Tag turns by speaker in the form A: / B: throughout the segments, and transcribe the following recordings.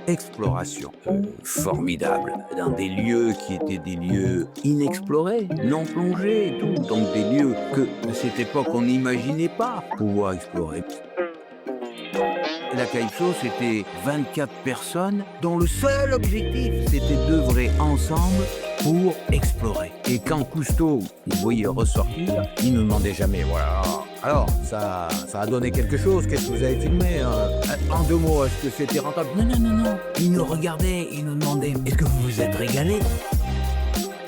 A: exploration. Formidable, dans des lieux qui étaient des lieux inexplorés, non plongés et tout, donc des lieux que à cette époque on n'imaginait pas pouvoir explorer. La Calypso, c'était 24 personnes dont le seul objectif, c'était d'œuvrer ensemble pour explorer. Et quand Cousteau, il voyait ressortir, il nous demandait jamais, voilà, alors, ça a donné quelque chose, qu'est-ce que vous avez filmé en 2 mots, est-ce que c'était rentable? Non, non, non, non. Il nous regardait, il nous demandait, est-ce que vous vous êtes régalé?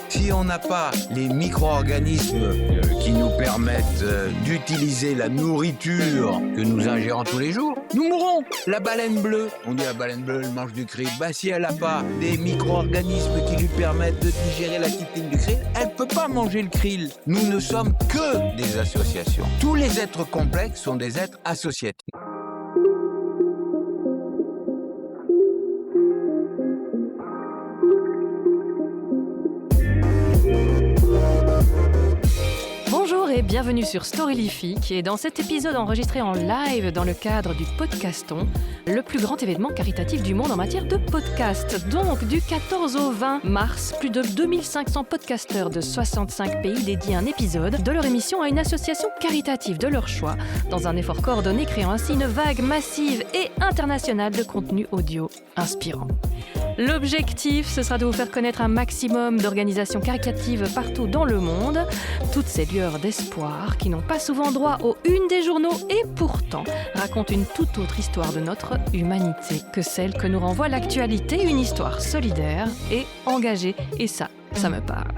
A: Si on n'a pas les micro-organismes qui nous permettent d'utiliser la nourriture que nous ingérons tous les jours, nous mourrons. La baleine bleue, on dit la baleine bleue, elle mange du krill. Bah si elle n'a pas des micro-organismes qui lui permettent de digérer la chitine du krill, elle ne peut pas manger le krill. Nous ne sommes que des associations. Tous les êtres complexes sont des êtres associatifs.
B: Bonjour et bienvenue sur Storylifique et dans cet épisode enregistré en live dans le cadre du Podcaston, le plus grand événement caritatif du monde en matière de podcast. Donc du 14 au 20 mars, plus de 2500 podcasteurs de 65 pays dédient un épisode de leur émission à une association caritative de leur choix, dans un effort coordonné créant ainsi une vague massive et internationale de contenu audio inspirant. L'objectif, ce sera de vous faire connaître un maximum d'organisations caritatives partout dans le monde, toutes ces lueurs d'espoir qui n'ont pas souvent droit aux unes des journaux et pourtant racontent une toute autre histoire de notre humanité que celle que nous renvoie l'actualité, une histoire solidaire et engagée. Et ça me parle.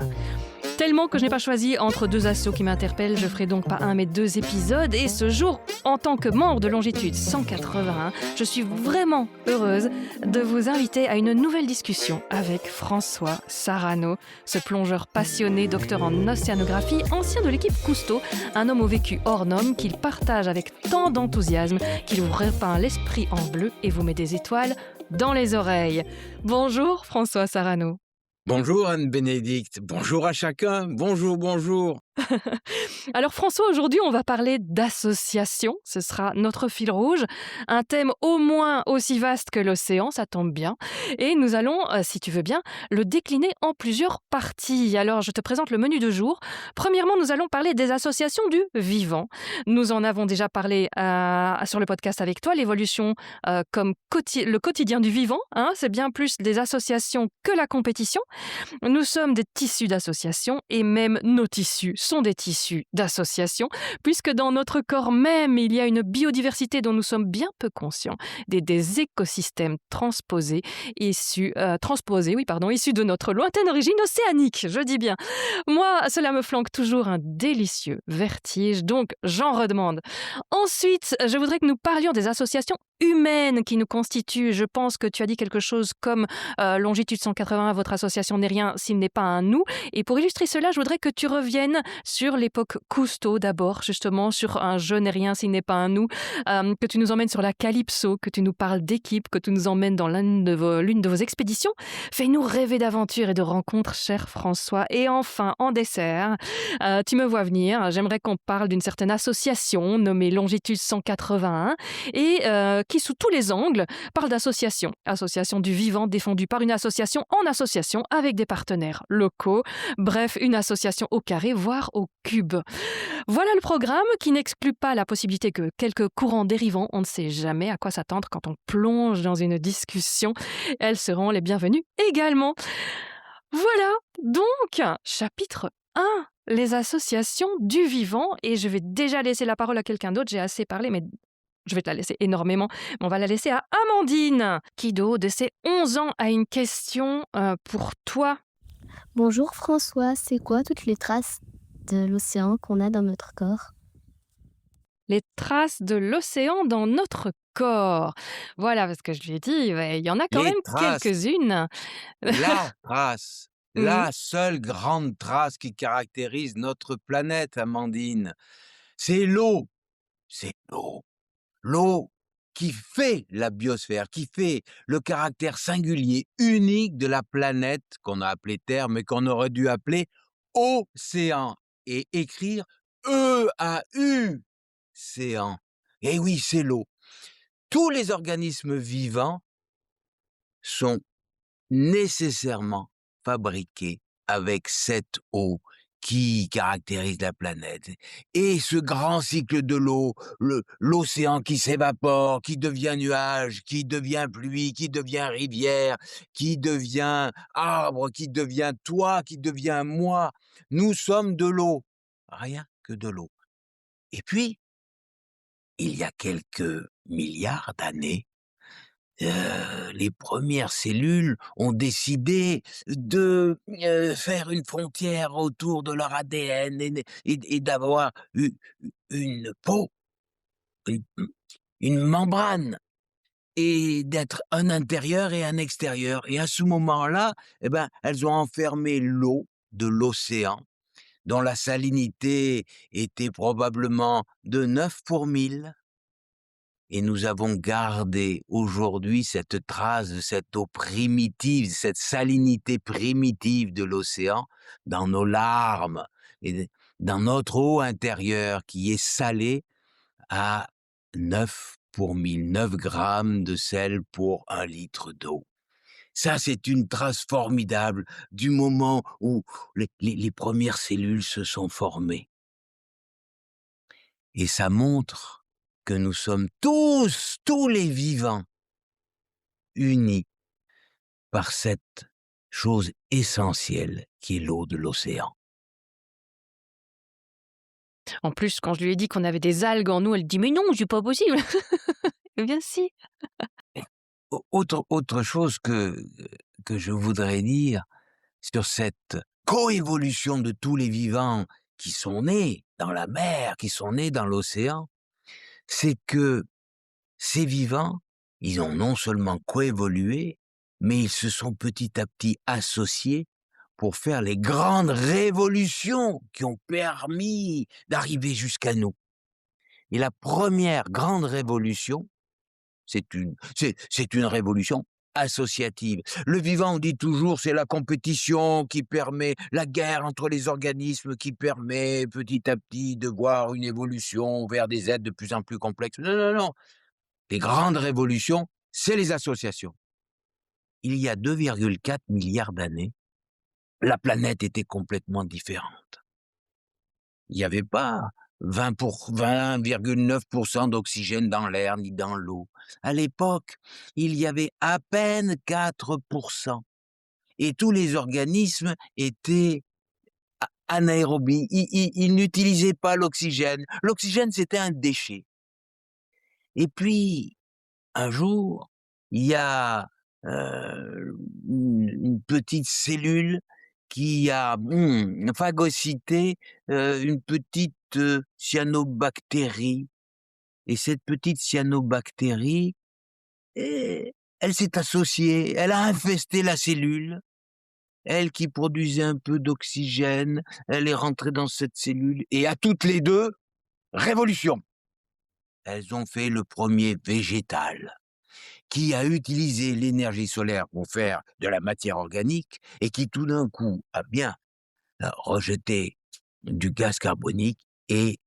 B: Tellement que je n'ai pas choisi entre deux assos qui m'interpellent, je ferai donc pas un mais 2 épisodes. Et ce jour, en tant que membre de Longitude 181, je suis vraiment heureuse de vous inviter à une nouvelle discussion avec François Sarano, ce plongeur passionné, docteur en océanographie, ancien de l'équipe Cousteau, un homme au vécu hors norme qu'il partage avec tant d'enthousiasme qu'il vous repeint l'esprit en bleu et vous met des étoiles dans les oreilles. Bonjour François Sarano.
A: Bonjour Anne-Bénédicte, bonjour à chacun, bonjour.
B: Alors François, aujourd'hui on va parler d'association, ce sera notre fil rouge, un thème au moins aussi vaste que l'océan, ça tombe bien, et nous allons, si tu veux bien, le décliner en plusieurs parties. Alors je te présente le menu de jour. Premièrement, nous allons parler des associations du vivant. Nous en avons déjà parlé sur le podcast avec toi, l'évolution comme le quotidien du vivant, hein, c'est bien plus des associations que la compétition. Nous sommes des tissus d'associations et même nos tissus sont des tissus d'associations, puisque dans notre corps même, il y a une biodiversité dont nous sommes bien peu conscients, des écosystèmes issus de notre lointaine origine océanique, je dis bien. Moi, cela me flanque toujours un délicieux vertige, donc j'en redemande. Ensuite, je voudrais que nous parlions des associations humaines qui nous constituent. Je pense que tu as dit quelque chose comme Longitude 180, votre association n'est rien s'il n'est pas un nous. Et pour illustrer cela, je voudrais que tu reviennes sur l'époque Cousteau d'abord, justement, sur un je n'ai rien s'il n'est pas un nous, que tu nous emmènes sur la Calypso, que tu nous parles d'équipe, que tu nous emmènes dans l'une de vos expéditions. Fais-nous rêver d'aventure et de rencontres, cher François. Et enfin, en dessert, tu me vois venir, j'aimerais qu'on parle d'une certaine association nommée Longitude 181 et qui, sous tous les angles, parle d'association. Association du vivant défendue par une association en association avec des partenaires locaux. Bref, une association au carré, voire au cube. Voilà le programme qui n'exclut pas la possibilité que quelques courants dérivants, on ne sait jamais à quoi s'attendre quand on plonge dans une discussion. Elles seront les bienvenues également. Voilà, donc, chapitre 1, les associations du vivant. Et je vais déjà laisser la parole à quelqu'un d'autre, j'ai assez parlé, mais je vais te la laisser énormément. On va la laisser à Amandine, qui, de ses 11 ans, a une question pour toi.
C: Bonjour François, c'est quoi toutes les traces de l'océan qu'on a dans notre corps?
B: Les traces de l'océan dans notre corps. Voilà, parce que je lui ai dit, ouais, il y en a quand
A: Les
B: même
A: traces,
B: quelques-unes.
A: la trace,
B: Mhm.
A: la seule grande trace qui caractérise notre planète, Amandine, c'est l'eau. C'est l'eau. L'eau qui fait la biosphère, qui fait le caractère singulier, unique de la planète qu'on a appelée Terre, mais qu'on aurait dû appeler océan et écrire E-A-U, céan. Et oui, c'est l'eau. Tous les organismes vivants sont nécessairement fabriqués avec cette eau qui caractérise la planète. Et ce grand cycle de l'eau, l'océan qui s'évapore, qui devient nuage, qui devient pluie, qui devient rivière, qui devient arbre, qui devient toi, qui devient moi. Nous sommes de l'eau, rien que de l'eau. Et puis, il y a quelques milliards d'années, les premières cellules ont décidé de faire une frontière autour de leur ADN et d'avoir une peau, une, une membrane, et d'être un intérieur et un extérieur. Et à ce moment-là, eh ben, elles ont enfermé l'eau de l'océan, dont la salinité était probablement de 9 pour 1000. Et nous avons gardé aujourd'hui cette trace de cette eau primitive, cette salinité primitive de l'océan dans nos larmes et dans notre eau intérieure qui est salée à 9 pour 1000, 9 grammes de sel pour 1 litre d'eau. Ça, c'est une trace formidable du moment où les premières cellules se sont formées. Et ça montre que nous sommes tous les vivants, unis par cette chose essentielle qui est l'eau de l'océan.
B: En plus, quand je lui ai dit qu'on avait des algues en nous, elle dit « Mais non, c'est pas possible !» Eh bien si.
A: Autre chose que je voudrais dire sur cette coévolution de tous les vivants qui sont nés dans la mer, qui sont nés dans l'océan, c'est que ces vivants, ils ont non seulement coévolué, mais ils se sont petit à petit associés pour faire les grandes révolutions qui ont permis d'arriver jusqu'à nous. Et la première grande révolution, c'est une révolution associative. Le vivant, on dit toujours, c'est la compétition qui permet, la guerre entre les organismes qui permet petit à petit de voir une évolution vers des êtres de plus en plus complexes. Non, non, non. Les grandes révolutions, c'est les associations. Il y a 2,4 milliards d'années, la planète était complètement différente. Il n'y avait pas 20,9% d'oxygène dans l'air ni dans l'eau. À l'époque, il y avait à peine 4%. Et tous les organismes étaient anaérobies. Ils n'utilisaient pas l'oxygène. L'oxygène, c'était un déchet. Et puis, un jour, il y a une petite cellule qui a phagocyté une petite cyanobactérie. Et cette petite cyanobactérie, elle s'est associée, elle a infesté la cellule. Elle qui produisait un peu d'oxygène, elle est rentrée dans cette cellule. Et à toutes les deux, révolution. Elles ont fait le premier végétal qui a utilisé l'énergie solaire pour faire de la matière organique et qui tout d'un coup a bien rejeté du gaz carbonique et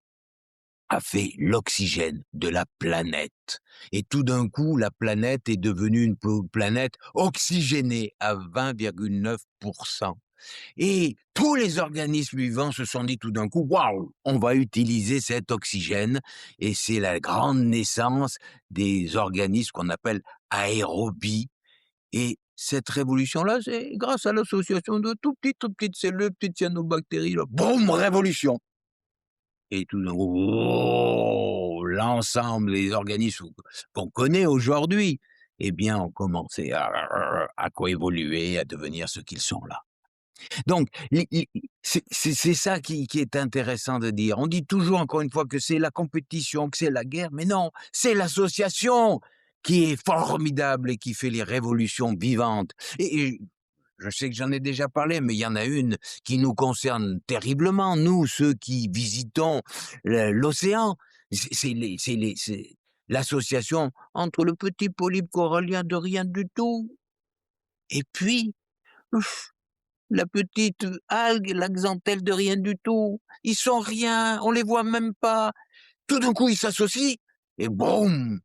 A: a fait l'oxygène de la planète. Et tout d'un coup, la planète est devenue une planète oxygénée à 20,9%. Et tous les organismes vivants se sont dit tout d'un coup, waouh, on va utiliser cet oxygène. Et c'est la grande naissance des organismes qu'on appelle aérobies. Et cette révolution-là, c'est grâce à l'association de tout petites cellules, petites cyanobactéries. Là, boum, révolution. Et tout d'un coup, oh, l'ensemble des organismes qu'on connaît aujourd'hui, eh bien, ont commencé à coévoluer, à devenir ce qu'ils sont là. Donc, c'est ça qui est intéressant de dire. On dit toujours, encore une fois, que c'est la compétition, que c'est la guerre, mais non, c'est l'association qui est formidable et qui fait les révolutions vivantes. Et je sais que j'en ai déjà parlé, mais il y en a une qui nous concerne terriblement, nous, ceux qui visitons l'océan. C'est l'association entre le petit polype corallien de rien du tout et puis la petite algue, la xanthelle de rien du tout. Ils sont rien, on les voit même pas. Tout d'un coup, ils s'associent et boum,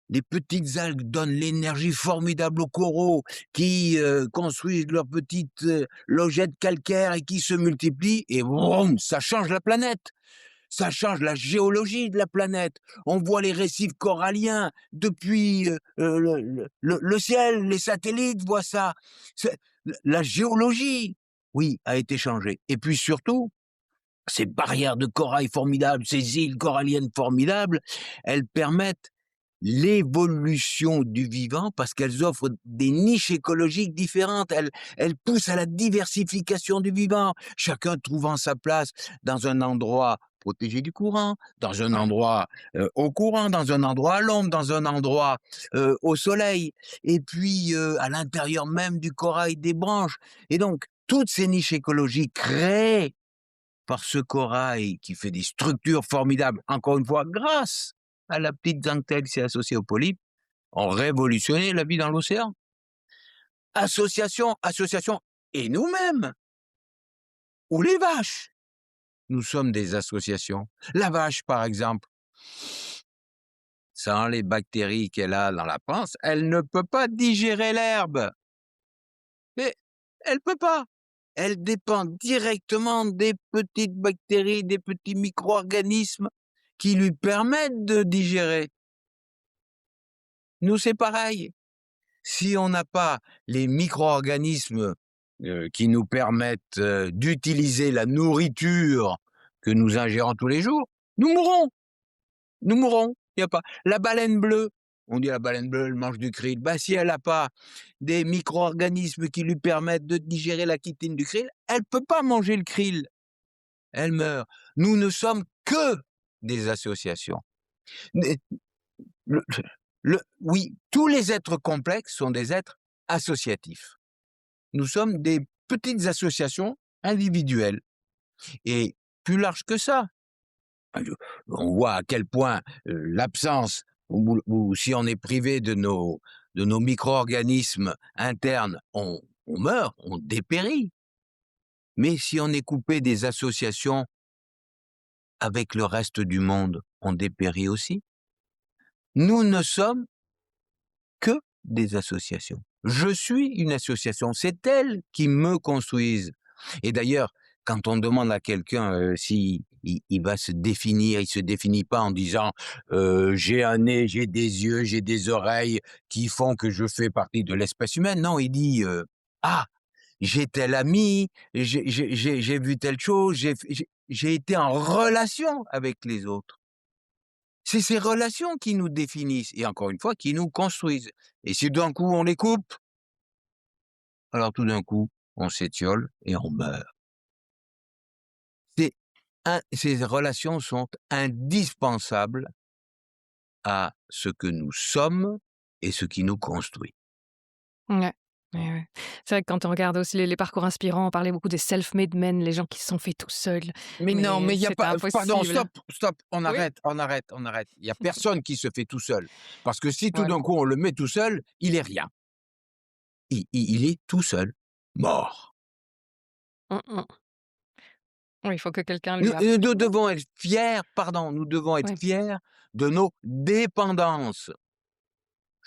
A: Les petites algues donnent l'énergie formidable aux coraux qui construisent leurs petites logettes calcaires et qui se multiplient et vroom, ça change la planète. Ça change la géologie de la planète. On voit les récifs coralliens depuis le ciel, les satellites voient ça. La géologie, oui, a été changée. Et puis surtout, ces barrières de corail formidables, ces îles coralliennes formidables, elles permettent l'évolution du vivant parce qu'elles offrent des niches écologiques différentes. Elles poussent à la diversification du vivant, chacun trouvant sa place dans un endroit protégé du courant, dans un endroit au courant, dans un endroit à l'ombre, dans un endroit au soleil, et puis à l'intérieur même du corail des branches. Et donc, toutes ces niches écologiques créées par ce corail qui fait des structures formidables, encore une fois, grâce à la petite dentelle qui s'est associée au polype, ont révolutionné la vie dans l'océan. Association, et nous-mêmes, ou les vaches, nous sommes des associations. La vache, par exemple, sans les bactéries qu'elle a dans la panse, elle ne peut pas digérer l'herbe. Mais elle peut pas. Elle dépend directement des petites bactéries, des petits micro-organismes qui lui permettent de digérer. Nous, c'est pareil. Si on n'a pas les micro-organismes qui nous permettent d'utiliser la nourriture que nous ingérons tous les jours, nous mourrons. Nous mourrons. Il y a pas. La baleine bleue, on dit la baleine bleue, elle mange du krill. Bah, si elle n'a pas des micro-organismes qui lui permettent de digérer la chitine du krill, elle ne peut pas manger le krill. Elle meurt. Nous ne sommes que des associations. Oui, tous les êtres complexes sont des êtres associatifs. Nous sommes des petites associations individuelles. Et plus large que ça, on voit à quel point l'absence, ou si on est privé de nos micro-organismes internes, on meurt, on dépérit. Mais si on est coupé des associations avec le reste du monde, on dépérit aussi. Nous ne sommes que des associations. Je suis une association, c'est elles qui me construisent. Et d'ailleurs, quand on demande à quelqu'un si il va se définir, il se définit pas en disant j'ai un nez, j'ai des yeux, j'ai des oreilles qui font que je fais partie de l'espèce humaine. Non, il dit ah, j'ai tel ami, j'ai vu telle chose, j'ai été en relation avec les autres. C'est ces relations qui nous définissent et encore une fois qui nous construisent. Et si d'un coup on les coupe, alors tout d'un coup on s'étiole et on meurt. Ces relations sont indispensables à ce que nous sommes et ce qui nous construit.
B: Ouais. Ouais. C'est vrai que quand on regarde aussi les parcours inspirants, on parlait beaucoup des self-made men, les gens qui se sont faits tout seuls.
A: Mais non, mais il n'y a
B: c'est
A: pas. Pardon,
B: impossible.
A: stop, on
B: Oui.
A: arrête. Il n'y a personne qui se fait tout seul. Parce que si tout
B: Voilà.
A: d'un coup on le met tout seul, il est rien. Il est tout seul, mort.
B: Mmh mh. Oui, il faut que quelqu'un
A: Nous,
B: lui apprenne.
A: nous devons être fiers, nous devons être
B: Oui.
A: fiers de nos dépendances.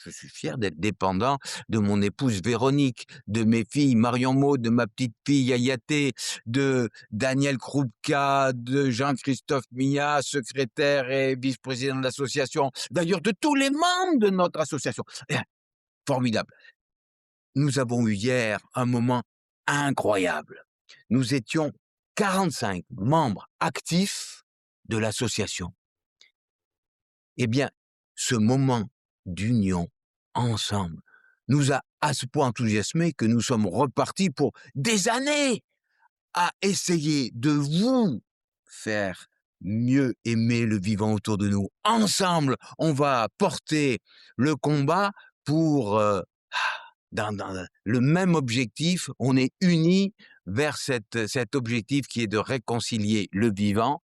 A: Je suis fier d'être dépendant de mon épouse Véronique, de mes filles Marion Maud, de ma petite fille Ayaté, de Daniel Krupka, de Jean-Christophe Millat, secrétaire et vice-président de l'association, d'ailleurs de tous les membres de notre association. Formidable. Nous avons eu hier un moment incroyable. Nous étions 45 membres actifs de l'association. Eh bien, ce moment d'union ensemble nous a à ce point enthousiasmés que nous sommes repartis pour des années à essayer de vous faire mieux aimer le vivant autour de nous. Ensemble, on va porter le combat pour dans le même objectif. On est unis vers cet objectif qui est de réconcilier le vivant,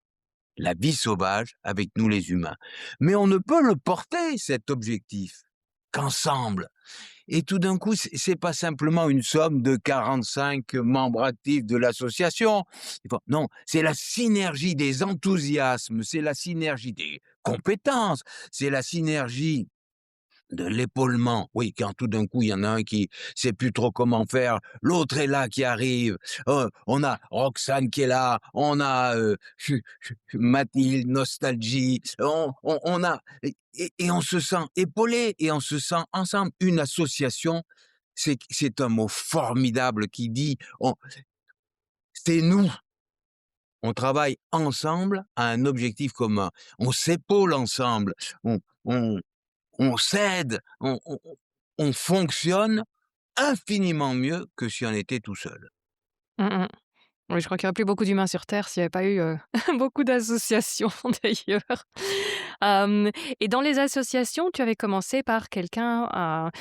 A: la vie sauvage, avec nous les humains. Mais on ne peut le porter, cet objectif, qu'ensemble. Et tout d'un coup, c'est pas simplement une somme de 45 membres actifs de l'association. Non, c'est la synergie des enthousiasmes, c'est la synergie des compétences, c'est la synergie de l'épaulement. Oui, quand tout d'un coup, il y en a un qui sait plus trop comment faire, l'autre est là qui arrive. On a Roxane qui est là, on a Mathilde, Nostalgie, on a et on se sent épaulé et on se sent ensemble. Une association, c'est un mot formidable qui dit c'est nous. On travaille ensemble à un objectif commun. On s'épaule ensemble. On, on, on s'aide, on fonctionne infiniment mieux que si on était tout seul.
B: Mmh mh. Oui, je crois qu'il y aurait plus beaucoup d'humains sur terre s'il y avait pas eu, beaucoup d'associations d'ailleurs. Hem Et dans les associations, tu avais commencé par quelqu'un,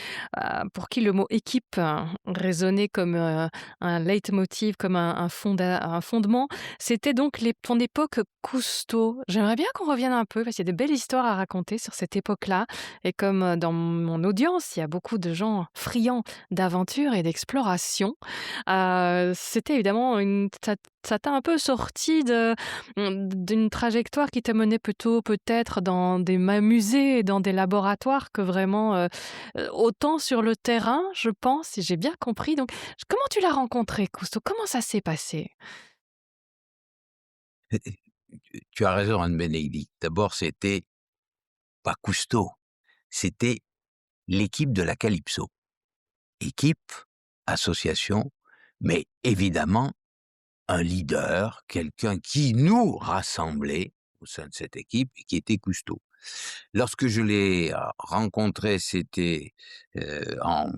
B: pour qui le mot équipe, résonnait comme, un leitmotiv, comme un fondement. C'était donc ton époque Cousteau. J'aimerais bien qu'on revienne un peu parce qu'il y a de belles histoires à raconter sur cette époque-là et comme, dans mon audience, il y a beaucoup de gens friands d'aventure et d'exploration, c'était évidemment ça t'a un peu sorti d'une trajectoire qui t'a mené plutôt peut-être dans des musées et dans des laboratoires que vraiment, autant sur le terrain, je pense, si j'ai bien compris. Donc comment tu l'as rencontré Cousteau? Comment ça s'est passé?
A: Tu as raison, Anne-Bénédicte. D'abord, c'était pas Cousteau, c'était l'équipe de la Calypso. Équipe, association, mais évidemment un leader, quelqu'un qui nous rassemblait au sein de cette équipe et qui était Cousteau. Lorsque je l'ai rencontré, c'était en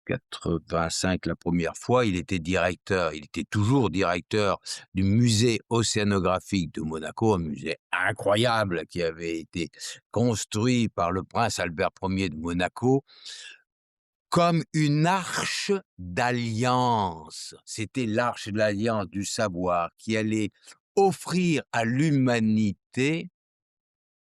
A: 85 la première fois. Il était toujours directeur du musée océanographique de Monaco, un musée incroyable qui avait été construit par le prince Albert Ier de Monaco comme une arche d'alliance. C'était l'arche de l'alliance du savoir qui allait offrir à l'humanité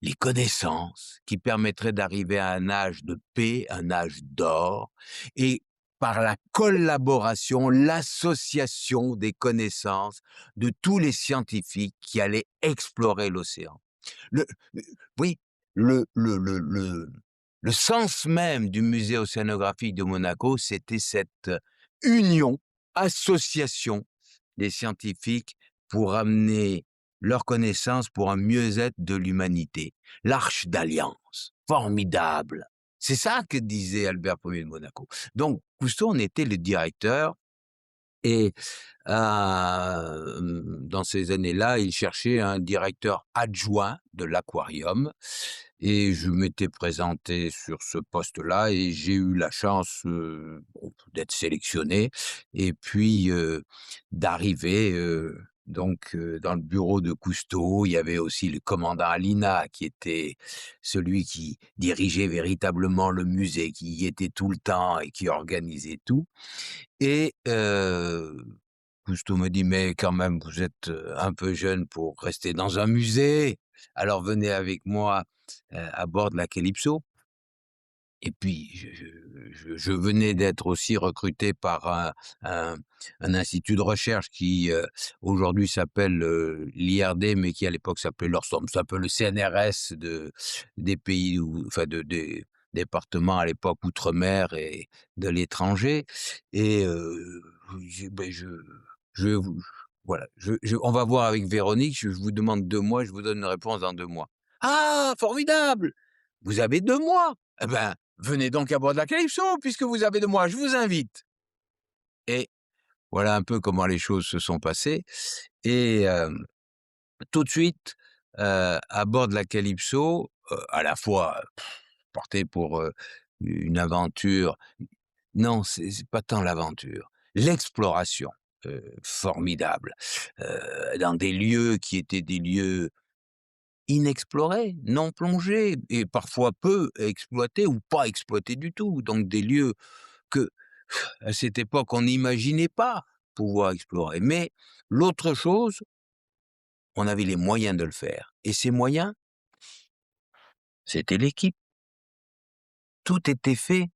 A: les connaissances qui permettraient d'arriver à un âge de paix, un âge d'or, et par la collaboration, l'association des connaissances de tous les scientifiques qui allaient explorer l'océan. Le, oui, le sens même du musée océanographique de Monaco, c'était cette union, association des scientifiques pour amener leurs connaissances pour un mieux-être de l'humanité. L'arche d'alliance, formidable. C'est ça que disait Albert Ier de Monaco. Donc, Cousteau en était le directeur et dans ces années-là, il cherchait un directeur adjoint de l'aquarium et je m'étais présenté sur ce poste-là et j'ai eu la chance d'être sélectionné et puis d'arriver dans le bureau de Cousteau. Il y avait aussi le commandant Alina qui était celui qui dirigeait véritablement le musée, qui y était tout le temps et qui organisait tout. Et Cousteau me dit: «Mais quand même, vous êtes, un peu jeune pour rester dans un musée, alors venez avec moi, à bord de la Calypso». Et puis je venais d'être aussi recruté par un un institut de recherche qui, aujourd'hui s'appelle, l'IRD, mais qui à l'époque s'appelait l'ORSOM, c'est un peu le CNRS des pays enfin des départements à l'époque outre-mer et de l'étranger et j'ai beh, je vous voilà, on va voir avec Véronique, je vous demande 2 mois, je vous donne une réponse dans 2 mois. «Ah formidable! Vous avez 2 mois? Eh ben, venez donc à bord de la Calypso puisque vous avez 2 mois, je vous invite». Et voilà un peu comment les choses se sont passées et tout de suite, à bord de la Calypso, à la fois, parti pour, une aventure. Non, c'est pas tant l'aventure, l'exploration, formidable, dans des lieux qui étaient des lieux inexplorés, non plongés et parfois peu exploités ou pas exploités du tout. Donc des lieux que, à cette époque, on n'imaginait pas pouvoir explorer. Mais l'autre chose, on avait les moyens de le faire et ces moyens, c'était l'équipe. Tout était fait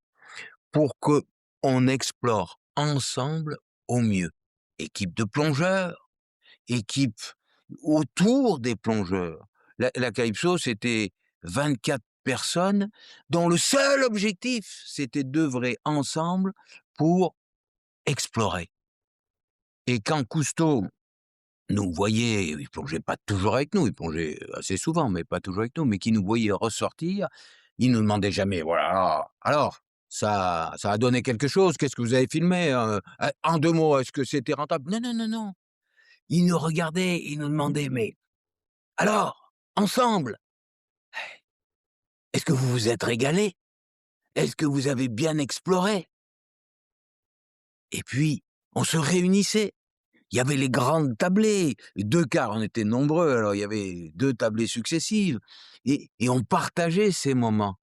A: pour qu'on explore ensemble au mieux. Équipe de plongeurs, équipe autour des plongeurs. La Calypso, c'était 24 personnes dont le seul objectif, c'était d'œuvrer ensemble pour explorer. Et quand Cousteau nous voyait, il plongeait pas toujours avec nous, il plongeait assez souvent, mais pas toujours avec nous, mais qui nous voyait ressortir, il nous demandait jamais: «Voilà, alors, ça a donné quelque chose? Qu'est-ce que vous avez filmé, en 2 mots, est-ce que c'était rentable?» Non, non, non, non. Il nous regardait, il nous demandait: «Mais alors, ensemble, est-ce que vous vous êtes régalés? Est-ce que vous avez bien exploré?» Et puis, on se réunissait. Il y avait les grandes tablées, 2 quarts, on était nombreux, alors il y avait 2 tablées successives et on partageait ces moments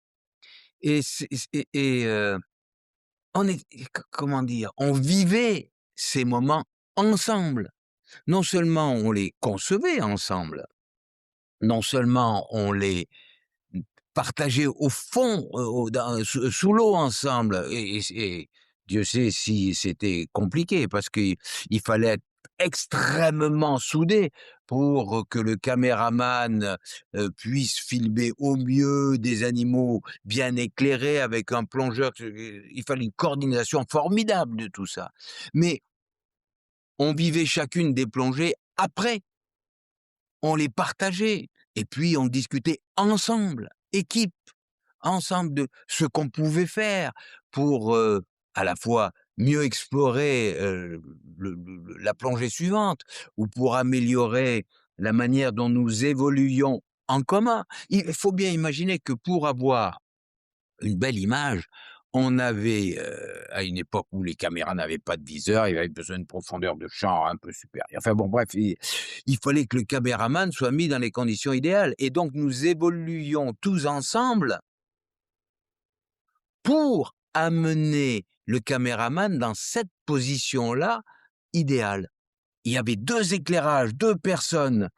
A: et c'est on est comment dire? On vivait ces moments ensemble. Non seulement on les concevait ensemble, non seulement on les partageait au fond, sous l'eau ensemble et Dieu sait si c'était compliqué parce qu'il fallait être extrêmement soudé pour que le caméraman, puisse filmer au mieux des animaux bien éclairés avec un plongeur il fallait une coordination formidable de tout ça. Mais on vivait chacune des plongées après, on les partageait et puis on discutait ensemble, équipe. Ensemble de ce qu'on pouvait faire pour, à la fois mieux explorer, la plongée suivante ou pour améliorer la manière dont nous évoluions en commun. Il faut bien imaginer que pour avoir une belle image, on avait, à une époque où les caméras n'avaient pas de viseur, il avait besoin de profondeur de champ un peu supérieure. Enfin bon bref, il fallait que le caméraman soit mis dans les conditions idéales et donc nous évoluions tous ensemble pour amener le caméraman dans cette position-là idéale. Il y avait 2 éclairages, 2 personnes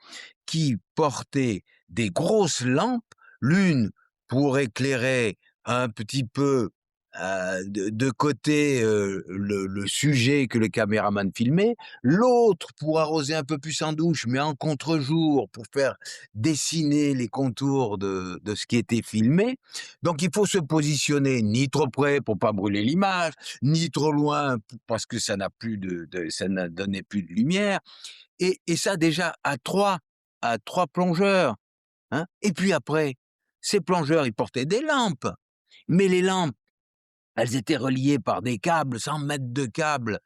A: qui portaient des grosses lampes, l'une pour éclairer un petit peu, de côté, le sujet que le caméraman filmait, l'autre pour arroser un peu plus en douche, mais en contre-jour, pour faire dessiner les contours de ce qui était filmé. Donc il faut se positionner ni trop près pour pas brûler l'image, ni trop loin p parce que ça n'a plus ça ne donnait plus de lumière et ça déjà à 3 plongeurs, hein. Et puis après, ces plongeurs, ils portaient des lampes, mais les lampes, elles étaient reliées par des câbles, 100 mètres de câbles,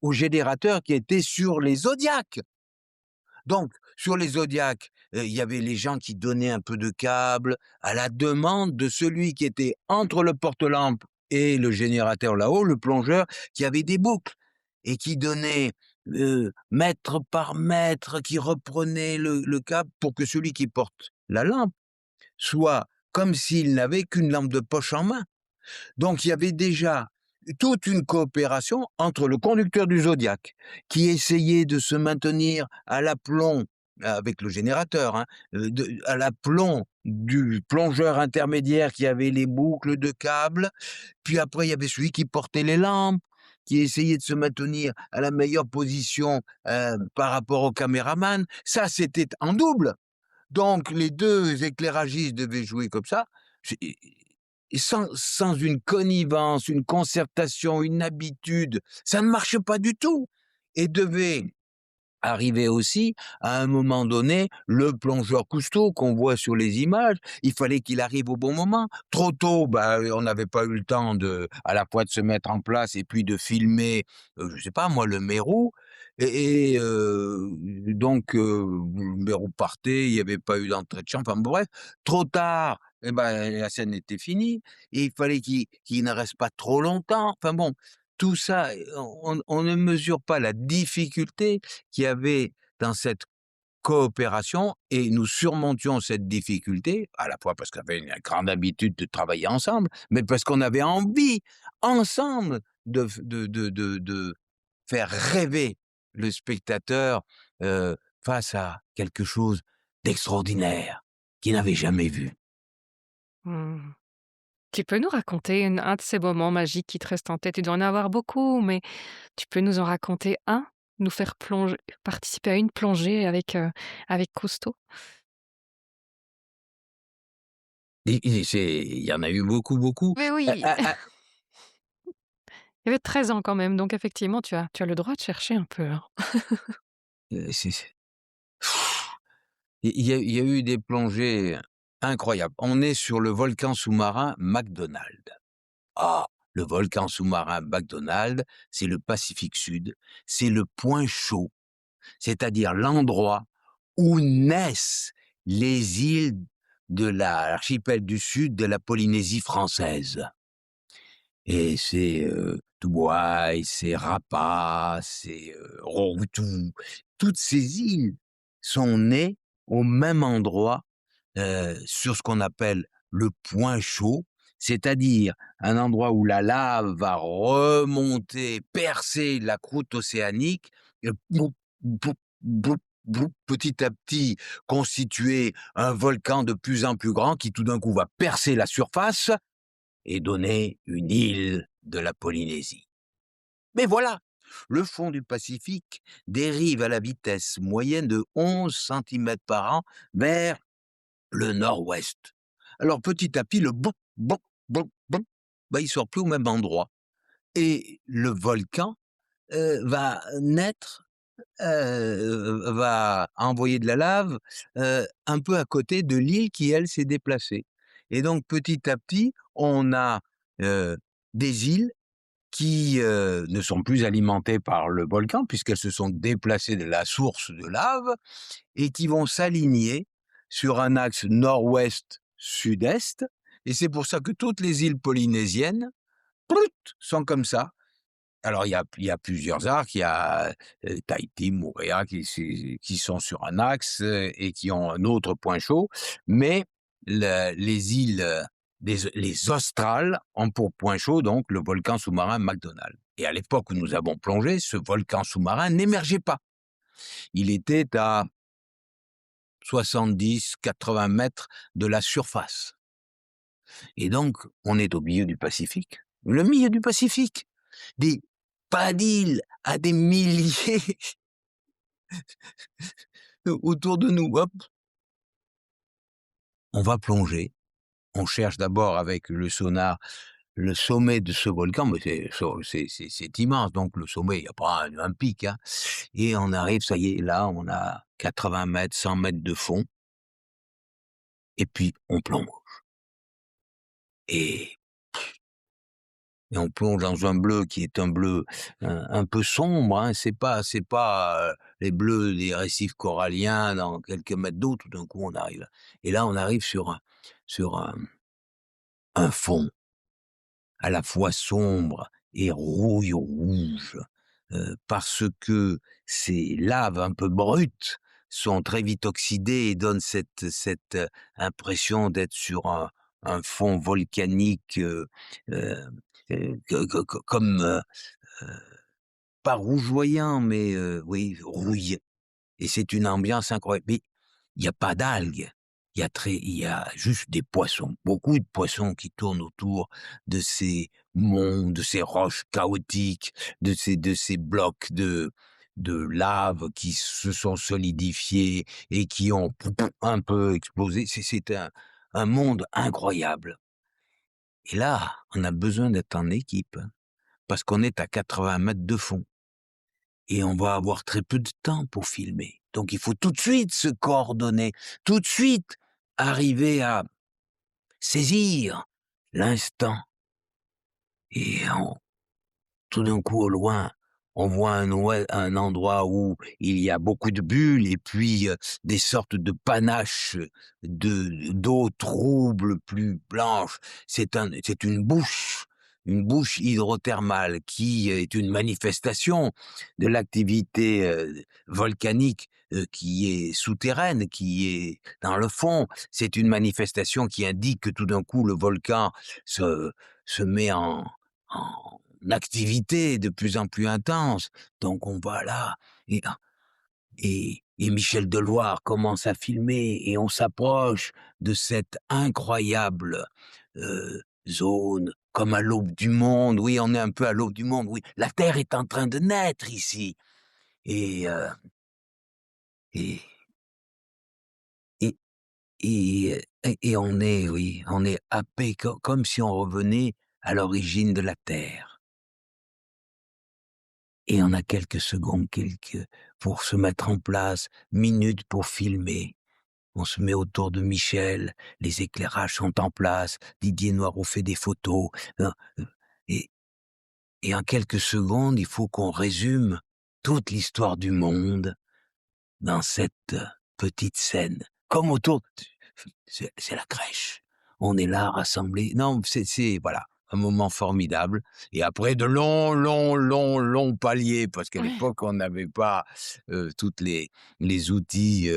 A: au générateur qui était sur les Zodiacs. Donc sur les Zodiacs, il y avait les gens qui donnaient un peu de câbles à la demande de celui qui était entre le porte-lampe et le générateur là-haut, le plongeur, qui avait des boucles et qui donnait, mètre par mètre, qui reprenait le câble pour que celui qui porte la lampe soit comme s'il n'avait qu'une lampe de poche en main. Donc il y avait déjà toute une coopération entre le conducteur du Zodiac, qui essayait de se maintenir à l'aplomb, avec le générateur, hein, à l'aplomb du plongeur intermédiaire qui avait les boucles de câbles, puis après il y avait celui qui portait les lampes, qui essayait de se maintenir à la meilleure position, par rapport au caméraman. Ça, c'était en double. Donc les 2 éclairagistes devaient jouer comme ça. J'ai et sans une connivence, une concertation, une habitude, ça ne marche pas du tout et devait arriver aussi, à un moment donné, le plongeur Cousteau qu'on voit sur les images, il fallait qu'il arrive au bon moment. Trop tôt, bah, on n'avait pas eu le temps à la fois de se mettre en place et puis de filmer, je sais pas moi, le Mérou donc le Mérou partait, il y avait pas eu d'entrée de chant, enfin bref. Trop tard, et ben, la scène était finie et il fallait qu'il ne reste pas trop longtemps. Enfin bon, tout ça, on ne mesure pas la difficulté qu'il y avait dans cette coopération et nous surmontions cette difficulté, à la fois parce qu'on avait une grande habitude de travailler ensemble, mais parce qu'on avait envie, ensemble, de faire rêver le spectateur, face à quelque chose d'extraordinaire qu'il n'avait jamais vu.
B: Mmh. Tu peux nous raconter un de ces moments magiques qui te restent en tête? Il doit en avoir beaucoup, mais tu peux nous en raconter un? Nous faire participer à une plongée avec Cousteau?
A: Il y en a eu beaucoup, beaucoup.
B: Mais oui, il y avait 13 ans quand même, donc effectivement, tu as le droit de chercher un peu, hein.
A: C'est il y a eu des plongées incroyables. On est sur le volcan sous-marin McDonald. Ah! Le volcan sous-marin McDonald, c'est le Pacifique Sud, c'est le point chaud, c'est-à-dire l'endroit où naissent les îles de l'archipel du sud de la Polynésie française. Et c'est, Tubuai, c'est Rapa, c'est, Rotou. Toutes ces îles sont nées au même endroit, sur ce qu'on appelle le point chaud, c'est-à-dire un endroit où la lave va remonter, percer la croûte océanique et boup, boup, boup, boup, petit à petit constituer un volcan de plus en plus grand qui tout d'un coup va percer la surface et donner une île de la Polynésie. Mais voilà, le fond du Pacifique dérive à la vitesse moyenne de 11 centimètres par an vers le nord-ouest. Alors petit à petit, le bouc, bouc, bouc, bouc, il sort plus au même endroit. Et le volcan va naître, va envoyer de la lave un peu à côté de l'île qui, elle, s'est déplacée. Et donc petit à petit, on a des îles qui ne sont plus alimentées par le volcan puisqu'elles se sont déplacées de la source de lave et qui vont s'aligner sur un axe nord-ouest-sud-est. Et c'est pour ça que toutes les îles polynésiennes sont comme ça. Alors il y a plusieurs arcs, il y a Tahiti, Moorea qui sont sur un axe et qui ont un autre point chaud, mais les îles, les australes ont pour point chaud donc le volcan sous-marin McDonald. Et à l'époque où nous avons plongé, ce volcan sous-marin n'émergeait pas. Il était à 70-80 mètres de la surface. Et donc, on est au milieu du Pacifique. Le milieu du Pacifique. Pas d'îles à des milliers autour de nous. Hop, on va plonger. On cherche d'abord avec le sonar le sommet de ce volcan, mais c'est immense, donc le sommet, il n'y a pas un pic, hein. Et on arrive, ça y est, là, on a 80 mètres, 100 mètres de fond, et puis on plonge. Et on plonge dans un bleu qui est un bleu un peu sombre, hein. C'est pas les bleus des récifs coralliens dans quelques mètres d'eau, tout d'un coup on arrive. Et là on arrive sur un fond à la fois sombre et rouille rouge, parce que ces laves un peu brutes sont très vite oxydées et donnent cette impression d'être sur un fond volcanique, heu comme, pas rougeoyant, mais, oui, rouillé. Et c'est une ambiance incroyable. Mais il y a pas d'algues, il y a juste des poissons, beaucoup de poissons qui tournent autour de ces monts, de ces roches chaotiques, de ces blocs de lave qui se sont solidifiés et qui ont un peu explosé. C'est un monde incroyable. Et là, on a besoin d'être en équipe, hein, parce qu'on est à 80 mètres de fond et on va avoir très peu de temps pour filmer. Donc il faut tout de suite se coordonner, tout de suite arriver à saisir l'instant. Et tout d'un coup, au loin, on voit un endroit où il y a beaucoup de bulles et puis des sortes de panaches d'eau trouble, plus blanche. C'est une bouche hydrothermale qui est une manifestation de l'activité volcanique qui est souterraine, qui est dans le fond. C'est une manifestation qui indique que tout d'un coup, le volcan se met en activité de plus en plus intense. Donc on va là et Michel Deloire commence à filmer et on s'approche de cette incroyable zone comme à l'aube du monde. Oui, on est un peu à l'aube du monde. Oui, la Terre est en train de naître ici. Et et et et on est, oui, on est happé comme si on revenait à l'origine de la Terre. Et on a quelques secondes, pour se mettre en place, minutes pour filmer. On se met autour de Michel, les éclairages sont en place, Didier Noireau fait des photos, hein, et et en quelques secondes, il faut qu'on résume toute l'histoire du monde dans cette petite scène. Comme autour, c'est la crèche. On est là rassemblés. Non, c'est voilà, un moment formidable. Et après de longs paliers, parce qu'à
B: Ouais.
A: l'époque, on n'avait pas toutes les outils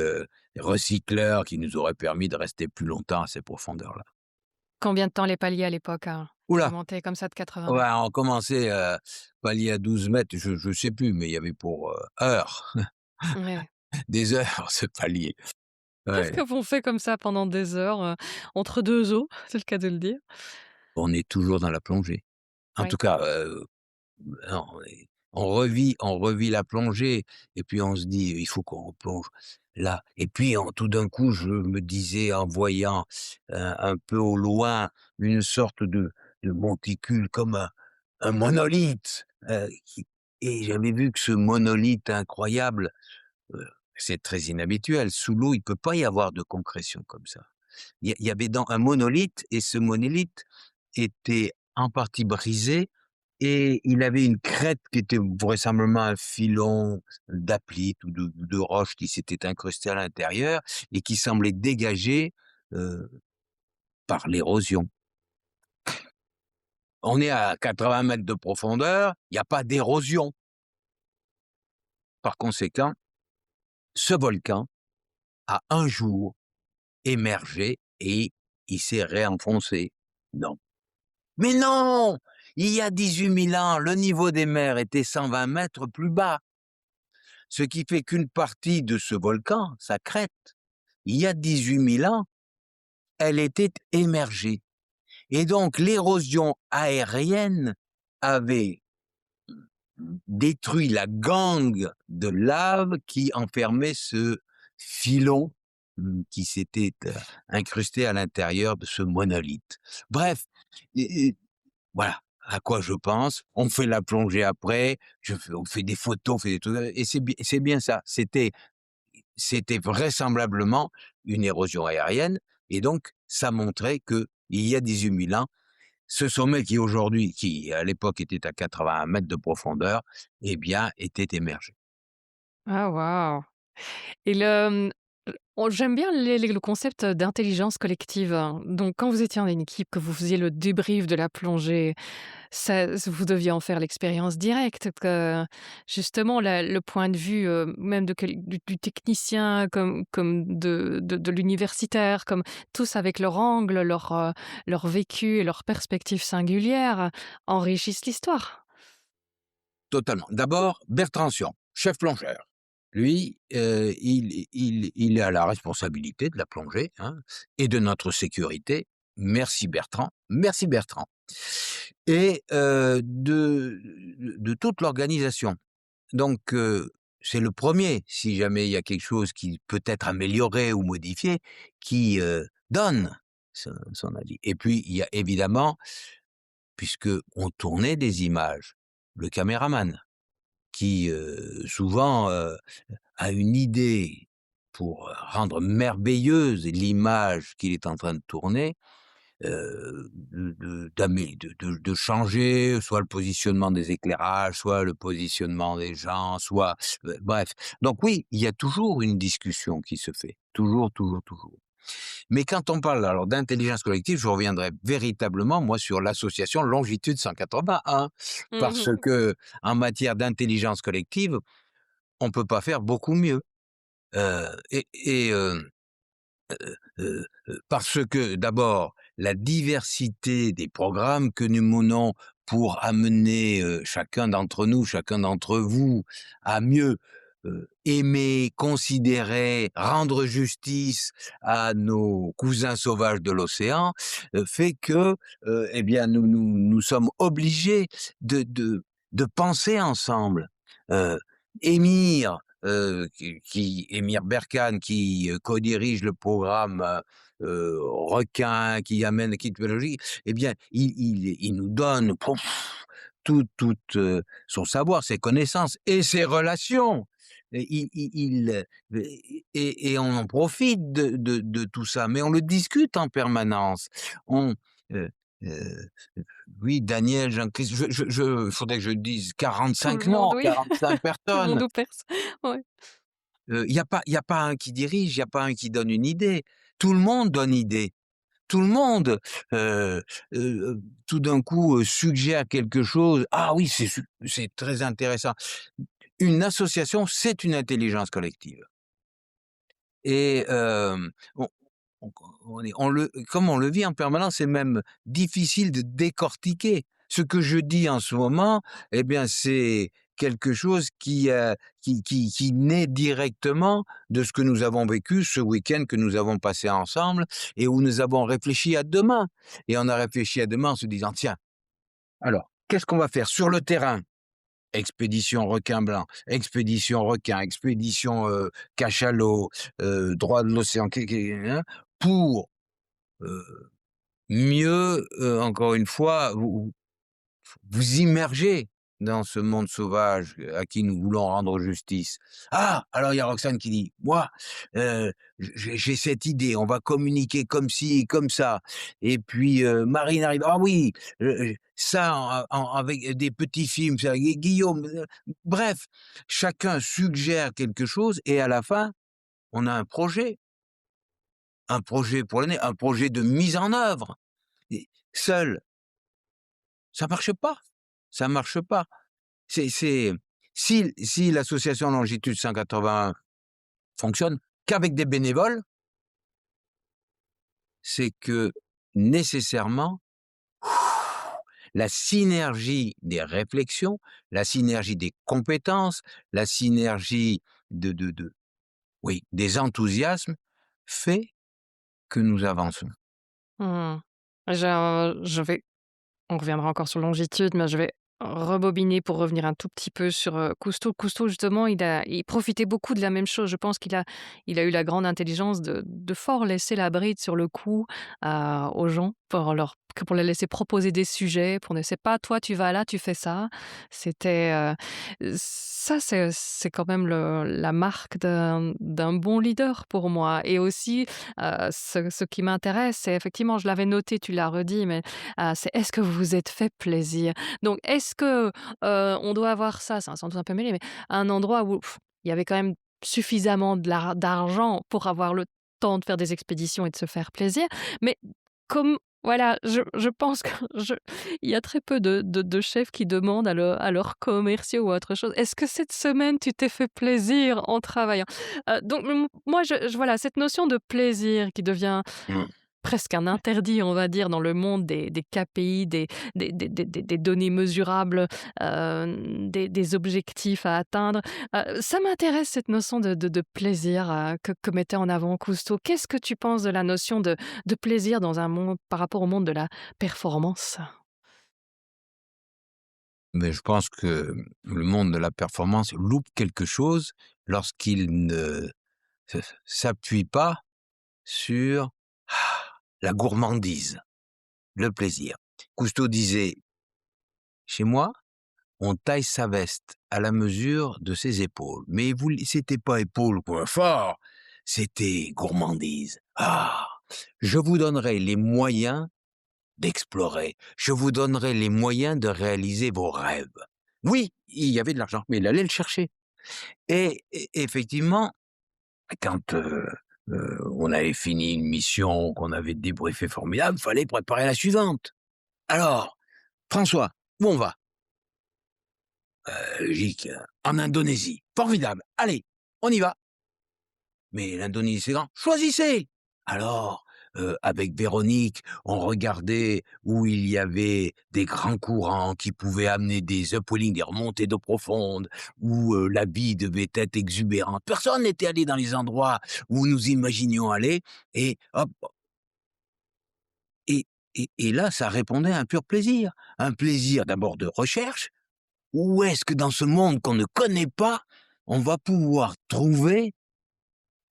A: recycleurs qui nous auraient permis de rester plus longtemps à ces profondeurs-là.
B: Combien de temps les paliers à l'époque, hein?
A: Oula,
B: Remonter comme ça de 80
A: ouais,
B: mètres?
A: on commençait palier à 12 mètres, je sais plus, mais il y avait pour heures,
B: Ouais.
A: des heures ce palier.
B: Qu'est-ce
A: Ouais.
B: que vous fait comme ça pendant des heures, entre 2 eaux? C'est le cas de le dire.
A: On est toujours dans la plongée. En
B: Oui.
A: tout cas, non, on revit la plongée et puis on se dit: «Il faut qu'on replonge là» et puis tout d'un coup, je me disais en voyant, un peu au loin une sorte de monticule comme un monolithe, qui et j'avais vu que ce monolithe incroyable, heu, c'est très inhabituel. Sous l'eau, il peut pas y avoir de concrétion comme ça. Il y avait dans un monolithe et ce monolithe était en partie brisé et il avait une crête qui était vraisemblablement un filon d'aplite ou de roche qui s'était incrusté à l'intérieur et qui semblait dégagé, heu, par l'érosion. On est à 80 mètres de profondeur, il y a pas d'érosion. Par conséquent, ce volcan a un jour émergé et il s'est réenfoncé. Non. Mais non! Il y a 18 000 ans, le niveau des mers était 120 mètres plus bas, ce qui fait qu'une partie de ce volcan, sa crête, il y a 18 000 ans, elle était émergée et donc l'érosion aérienne avait détruit la gangue de lave qui enfermait ce filon, qui s'était, incrusté à l'intérieur de ce monolithe. Bref, et voilà à quoi je pense. On fait la plongée après, on fait des photos, on fait des trucs et c'est bien ça. C'était vraisemblablement une érosion aérienne et donc ça montrait qu'il y a 18 000 ans, ce sommet qui à l'époque était à 81 mètres de profondeur, eh bien, était émergé.
B: Ah waouh! Et j'aime bien le concept d'intelligence collective, hein. Donc quand vous étiez en équipe, que vous faisiez le débrief de la plongée, ça vous deviez en faire l'expérience directe, que justement le point de vue, même de du technicien comme de l'universitaire, comme tous avec leur angle, leur vécu et leur perspective singulière, enrichissent l'histoire.
A: Totalement. D'abord, Bertrand Sion, chef plongeur. Lui, il est à la responsabilité de la plongée, hein, et de notre sécurité. Merci Bertrand, merci Bertrand. Et de toute l'organisation. Donc c'est le premier, si jamais il y a quelque chose qui peut être amélioré ou modifié, qui donne son avis. Et puis il y a évidemment, puisque on tournait des images, le caméraman qui, souvent, a une idée pour rendre merveilleuse l'image qu'il est en train de tourner, de changer soit le positionnement des éclairages, soit le positionnement des gens, soit, bref. Donc oui, il y a toujours une discussion qui se fait. Toujours, toujours, toujours. Mais quand on parle alors d'intelligence collective, je reviendrai véritablement, moi, sur l'association Longitude 181, parce
B: Mmh.
A: que en matière d'intelligence collective, on peut pas faire beaucoup mieux. Parce que d'abord, la diversité des programmes que nous menons pour amener, chacun d'entre nous, chacun d'entre vous à mieux, aimer, considérer, rendre justice à nos cousins sauvages de l'océan, fait que, eh bien nous sommes obligés de penser ensemble. Heu, Émir, Émir Berkane, qui co-dirige le programme requin, qui amène l'équipe biologique, eh bien, il nous donne tout son savoir, ses connaissances et ses relations. Et on en profite de tout ça, mais on le discute en permanence. On, euh, euh, oui, Daniel, Jean-Christ, faudrait que je dise
B: Tout le
A: 45
B: monde,
A: noms,
B: oui.
A: 45
B: Tout le monde
A: personnes.
B: ou perce. Ouais.
A: Il y a pas un qui dirige, il y a pas un qui donne une idée. Tout le monde donne idée. Tout le monde, heu tout d'un coup, suggère quelque chose. Ah oui, c'est très intéressant. Une association, c'est une intelligence collective et on on le comme on le vit en permanence, c'est même difficile de décortiquer. Ce que je dis en ce moment, eh bien, c'est quelque chose qui naît directement de ce que nous avons vécu ce week-end que nous avons passé ensemble et où nous avons réfléchi à demain. Et on a réfléchi à demain en se disant: «Tiens, alors, qu'est-ce qu'on va faire sur le terrain?» Expédition requin blanc, expédition requin, expédition, cachalot, droit de l'océan, hein, pour, heu, mieux, encore une fois, vous immerger dans ce monde sauvage, à qui nous voulons rendre justice. Ah! Alors il y a Roxane qui dit: «Moi, j'ai cette idée, on va communiquer comme ci, comme ça» et puis, Marine arrive: «Ah oui, ça avec des petits films, ça, Guillaume», bref, chacun suggère quelque chose et à la fin, on a un projet pour l'année, un projet de mise en œuvre et seul, ça marche pas, ça marche pas. C'est si l'association Longitude 181 fonctionne qu'avec des bénévoles, c'est que nécessairement, la synergie des réflexions, la synergie des compétences, la synergie oui, des enthousiasmes fait que nous avançons.
B: Mmh. Je vais On reviendra encore sur Longitude, mais je vais rebobiner pour revenir un tout petit peu sur, Cousteau. Cousteau justement, il profitait beaucoup de la même chose. Je pense qu'il a eu la grande intelligence de fort laisser la bride sur le cou, aux gens pour les laisser proposer des sujets, pour ne c'est pas: «Toi, tu vas là, tu fais ça». C'était, ça c'est quand même la marque d'un bon leader pour moi et aussi, ce qui m'intéresse, c'est effectivement, je l'avais noté, tu l'as redit, mais c'est est-ce que vous vous êtes fait plaisir? Donc est-ce que, on doit avoir ça, c'est un sens un peu mêlé, mais un endroit où il y avait quand même suffisamment d'argent pour avoir le temps de faire des expéditions et de se faire plaisir, mais comme voilà, je pense que je il y a très peu de chefs qui demandent à leurs commerciaux ou autre chose: «Est-ce que cette semaine tu t'es fait plaisir en travaillant?» Donc moi voilà, cette notion de plaisir qui devient
A: Mmh.
B: presque un interdit, on va dire, dans le monde des KPI, des données mesurables, des objectifs à atteindre. Ça m'intéresse cette notion de plaisir, que mettait en avant Cousteau. Qu'est-ce que tu penses de la notion de plaisir dans un monde par rapport au monde de la performance?
A: Mais je pense que le monde de la performance loupe quelque chose lorsqu'il ne s'appuie pas sur la gourmandise, le plaisir. Cousteau disait: «Chez moi, on taille sa veste à la mesure de ses épaules». Mais c'était pas épaules point fort, c'était gourmandise. Ah! Je vous donnerai les moyens d'explorer, je vous donnerai les moyens de réaliser vos rêves. Oui, il y avait de l'argent, mais il allait le chercher et effectivement, quand, on avait fini une mission, qu'on avait débriefé formidable, fallait préparer la suivante. Alors, François, où on va? Gic, en Indonésie. Formidable. Allez, on y va. Mais l'Indonésie, c'est grand. Choisissez! Alors, avec Véronique, on regardait où il y avait des grands courants qui pouvaient amener des upwelling, des remontées d'eau profondes, où, la vie devait être exubérante. Personne n'était allé dans les endroits où nous imaginions aller et hop et et là, ça répondait à un pur plaisir. Un plaisir d'abord de recherche. Où est-ce que dans ce monde qu'on ne connaît pas, on va pouvoir trouver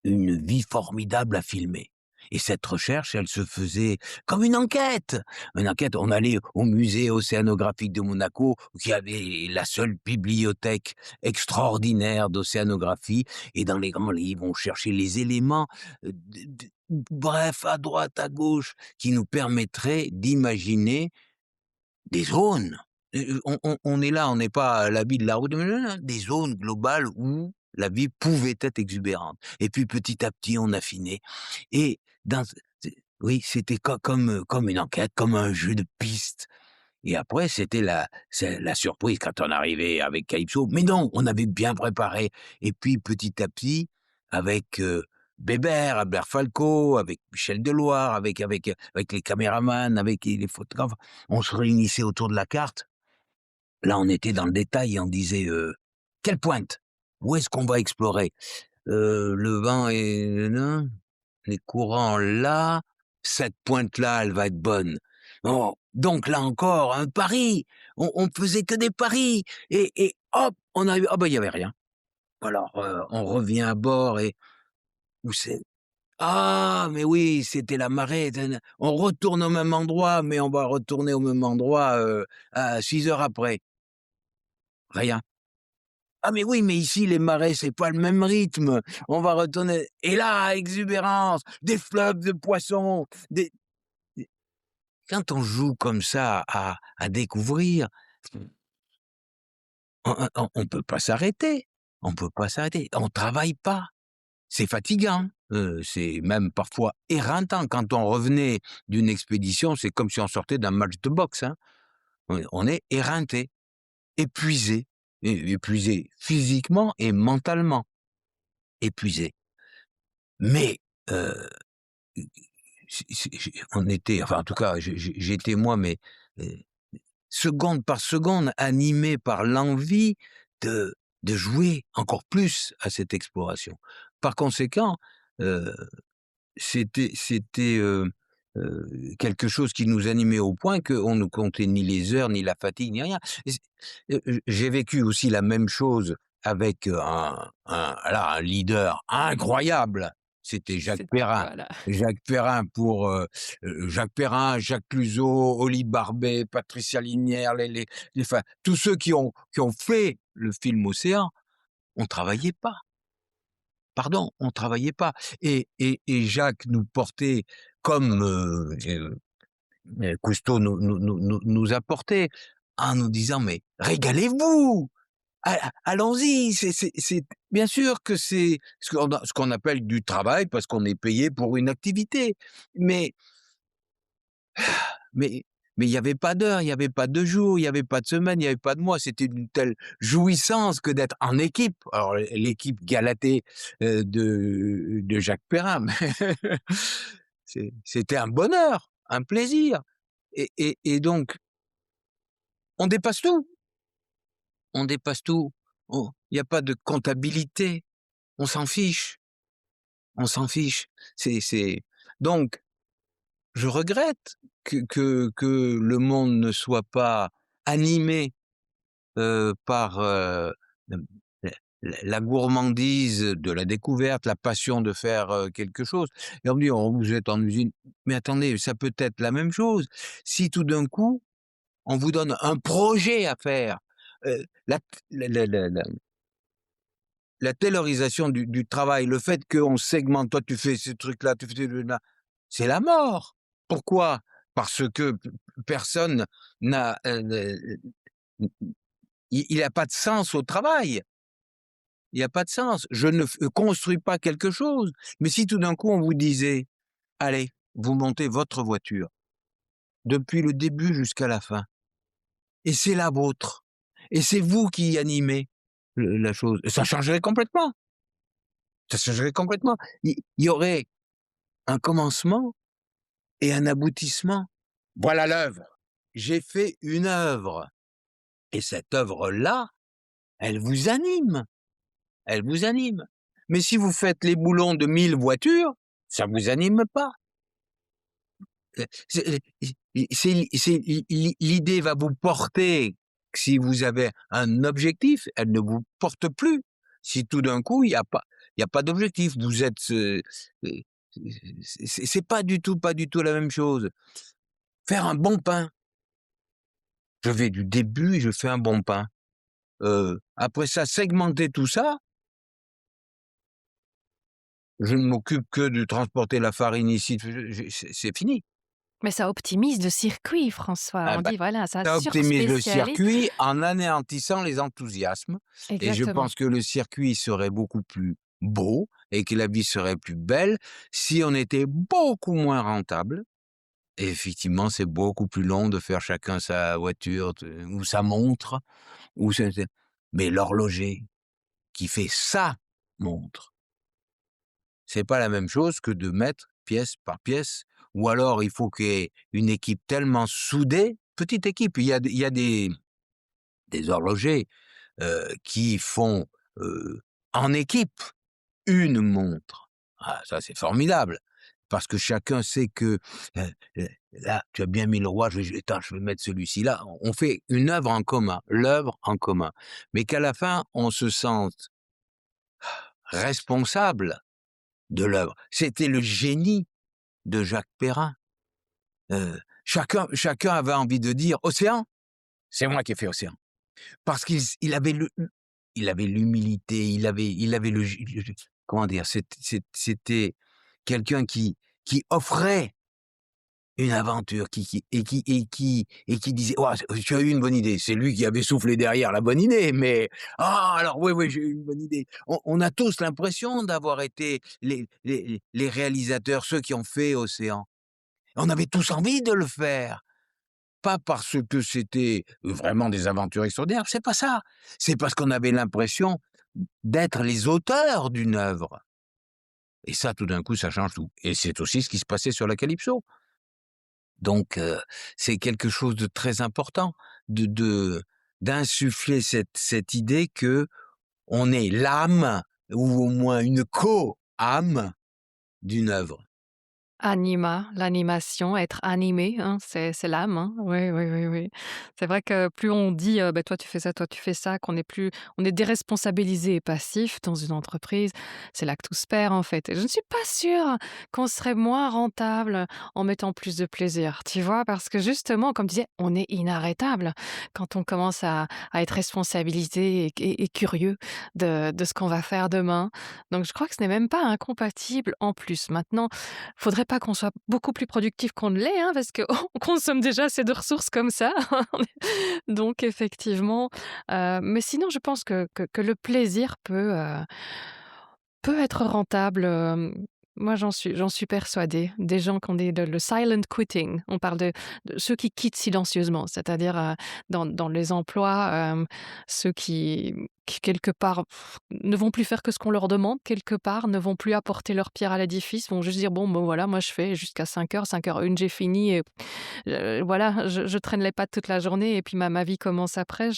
A: une vie formidable à filmer. Et cette recherche, elle se faisait comme une enquête. Une enquête, on allait au musée océanographique de Monaco, qui avait la seule bibliothèque extraordinaire d'océanographie, et dans les grands livres, on cherchait les éléments, bref, à droite, à gauche, qui nous permettraient d'imaginer des zones. On est là, on n'est pas à l'habit de la route, des zones globales où la vie pouvait être exubérante. Et puis petit à petit, on affinait. Et dans, oui, c'était comme une enquête, comme un jeu de pistes. Et après, c'est la surprise quand on arrivait avec Calypso. Mais non, on avait bien préparé. Et puis petit à petit, avec Bébert, Albert Falco, avec Michel Deloire, avec les caméramans, avec les photographes, on se réunissait autour de la carte. Là, on était dans le détail et on disait quelle pointe? Où est-ce qu'on va explorer? Le vent est là, les courants là, cette pointe-là, elle va être bonne. Oh, donc là encore, un pari. On faisait que des paris et hop, on a eu ah bah il y avait rien. Alors on revient à bord et où c'est? Ah mais oui, c'était la marée. On retourne au même endroit, mais on va retourner au même endroit à 6 heures après. Rien. Ah mais oui, mais ici les marais, c'est pas le même rythme. On va retourner et là, exubérance, des fleuves de poissons, des quand on joue comme ça à découvrir, on peut pas s'arrêter. On peut pas s'arrêter. On travaille pas. C'est fatigant. C'est même parfois éreintant. Quand on revenait d'une expédition, c'est comme si on sortait d'un match de boxe, hein. On est éreinté, épuisé, épuisé physiquement et mentalement, épuisé. Mais heu, on était, enfin en tout cas j'étais moi, mais heu, seconde par seconde animé par l'envie de jouer encore plus à cette exploration. Par conséquent, heu, c'était quelque chose qui nous animait au point qu'on ne comptait ni les heures, ni la fatigue, ni rien. Et j'ai vécu aussi la même chose avec un leader incroyable, c'était Jacques
B: C'est
A: Perrin.
B: voilà.
A: Jacques Perrin pour, Jacques Perrin, Jacques Cluzot, Oli Barbet, Patricia Lignère, enfin tous ceux qui ont fait le film Océan, on travaillait pas. Pardon, on travaillait pas et Jacques nous portait comme, Cousteau nous apportait en nous disant: «Mais régalez-vous! Allons-y!» C'est bien sûr que c'est ce qu'on appelle du travail parce qu'on est payé pour une activité, mais mais mais il y avait pas d'heure, il y avait pas de jour, il y avait pas de semaine, il y avait pas de mois. C'était d'une telle jouissance que d'être en équipe. Alors l'équipe Galatée, de Jacques Perrin, mais c'était un bonheur, un plaisir et donc on dépasse tout, on dépasse tout. On il y a pas de comptabilité, on s'en fiche, on s'en fiche. C'est donc je regrette que le monde ne soit pas animé, par, hem, la gourmandise de la découverte, la passion de faire, quelque chose et on me dit: «Oh, vous êtes en usine». Mais attendez, ça peut être la même chose. Si tout d'un coup, on vous donne un projet à faire, la la taylorisation du travail, le fait qu'on segmente, toi tu fais ce truc-là, tu fais celui-là, c'est la mort. Pourquoi? Parce que personne n'a, il a pas de sens au travail. Il y a pas de sens. Je ne construis pas quelque chose. Mais si tout d'un coup on vous disait: «Allez, vous montez votre voiture, depuis le début jusqu'à la fin et c'est la vôtre et c'est vous qui animez le la chose», ça changerait complètement. Ça changerait complètement. Il y aurait un commencement et un aboutissement. Voilà l'œuvre. J'ai fait une œuvre et cette œuvre-là, elle vous anime, elle vous anime. Mais si vous faites les boulons de 1000 voitures, ça vous anime pas. L'idée va vous porter si vous avez un objectif, elle ne vous porte plus. Si tout d'un coup, il y a pas d'objectif, vous êtes, c'est pas du tout la même chose. Faire un bon pain, je vais du début et je fais un bon pain. Après ça, segmenter tout ça, je ne m'occupe que de transporter la farine ici, c'est fini.
B: Mais ça optimise le circuit, François.
A: Ah
B: On
A: bah,
B: dit voilà, ça
A: ça optimise le
B: surspécialise.
A: circuit en anéantissant les enthousiasmes et je
B: Exactement.
A: pense que le circuit serait beaucoup plus beau et que la vie serait plus belle si on était beaucoup moins rentable. Et effectivement, c'est beaucoup plus long de faire chacun sa voiture ou sa montre ou mais l'horloger qui fait sa montre, c'est pas la même chose que de mettre pièce par pièce ou alors il faut qu'il y ait une équipe tellement soudée, petite équipe, il y a des horlogers, qui font, en équipe une montre. Ah ça, c'est formidable parce que chacun sait que, là, tu as bien mis le roi, je vais mettre celui-ci là. On fait une œuvre en commun, l'œuvre en commun, mais qu'à la fin, on se sente responsable de l'œuvre. C'était le génie de Jacques Perrin. Chacun avait envie de dire: «Océan, c'est moi qui ai fait Océan». Parce il avait il avait l'humilité, il avait comment dire? C'était quelqu'un qui offrait une aventure, qui disait: «Ouah, tu as eu une bonne idée». C'est lui qui avait soufflé derrière la bonne idée, mais: «Ah alors oui, oui, j'ai eu une bonne idée». On a tous l'impression d'avoir été les réalisateurs, ceux qui ont fait Océan. On avait tous envie de le faire. Pas parce que c'était vraiment des aventures extraordinaires, c'est pas ça. C'est parce qu'on avait l'impression d'être les auteurs d'une œuvre et ça, tout d'un coup, ça change tout et c'est aussi ce qui se passait sur la Calypso. Donc c'est quelque chose de très important de d'insuffler cette idée qu'on est l'âme ou au moins une co-âme d'une œuvre.
B: L'animation, être animé, hein, c'est l'âme, hein. Oui, oui, oui, oui. C'est vrai que plus on dit, «Bah, toi tu fais ça», on est déresponsabilisé et passif dans une entreprise, c'est là que tout se perd, en fait. Et je ne suis pas sûre qu'on serait moins rentable en mettant plus de plaisir, tu vois? Parce que justement, comme tu disais, on est inarrêtable quand on commence à être responsabilisé et curieux de ce qu'on va faire demain. Donc je crois que ce n'est même pas incompatible en plus. Maintenant, faudrait pas qu'on soit beaucoup plus productif qu'on ne l'est, hein, parce qu'on consomme déjà assez de ressources comme ça. Donc effectivement, mais sinon je pense que le plaisir peut être rentable, moi j'en suis persuadée. Des gens qui ont le silent quitting, on parle de ceux qui quittent silencieusement, c'est-à-dire, dans les emplois, ceux qui quelque part ne vont plus faire que ce qu'on leur demande, quelque part, ne vont plus apporter leur pierre à l'édifice, vont juste dire: «Bon, ben, voilà, moi je fais jusqu'à 5 heures 5 h 01 j'ai fini et voilà, je traîne les pattes toute la journée et puis ma vie commence après».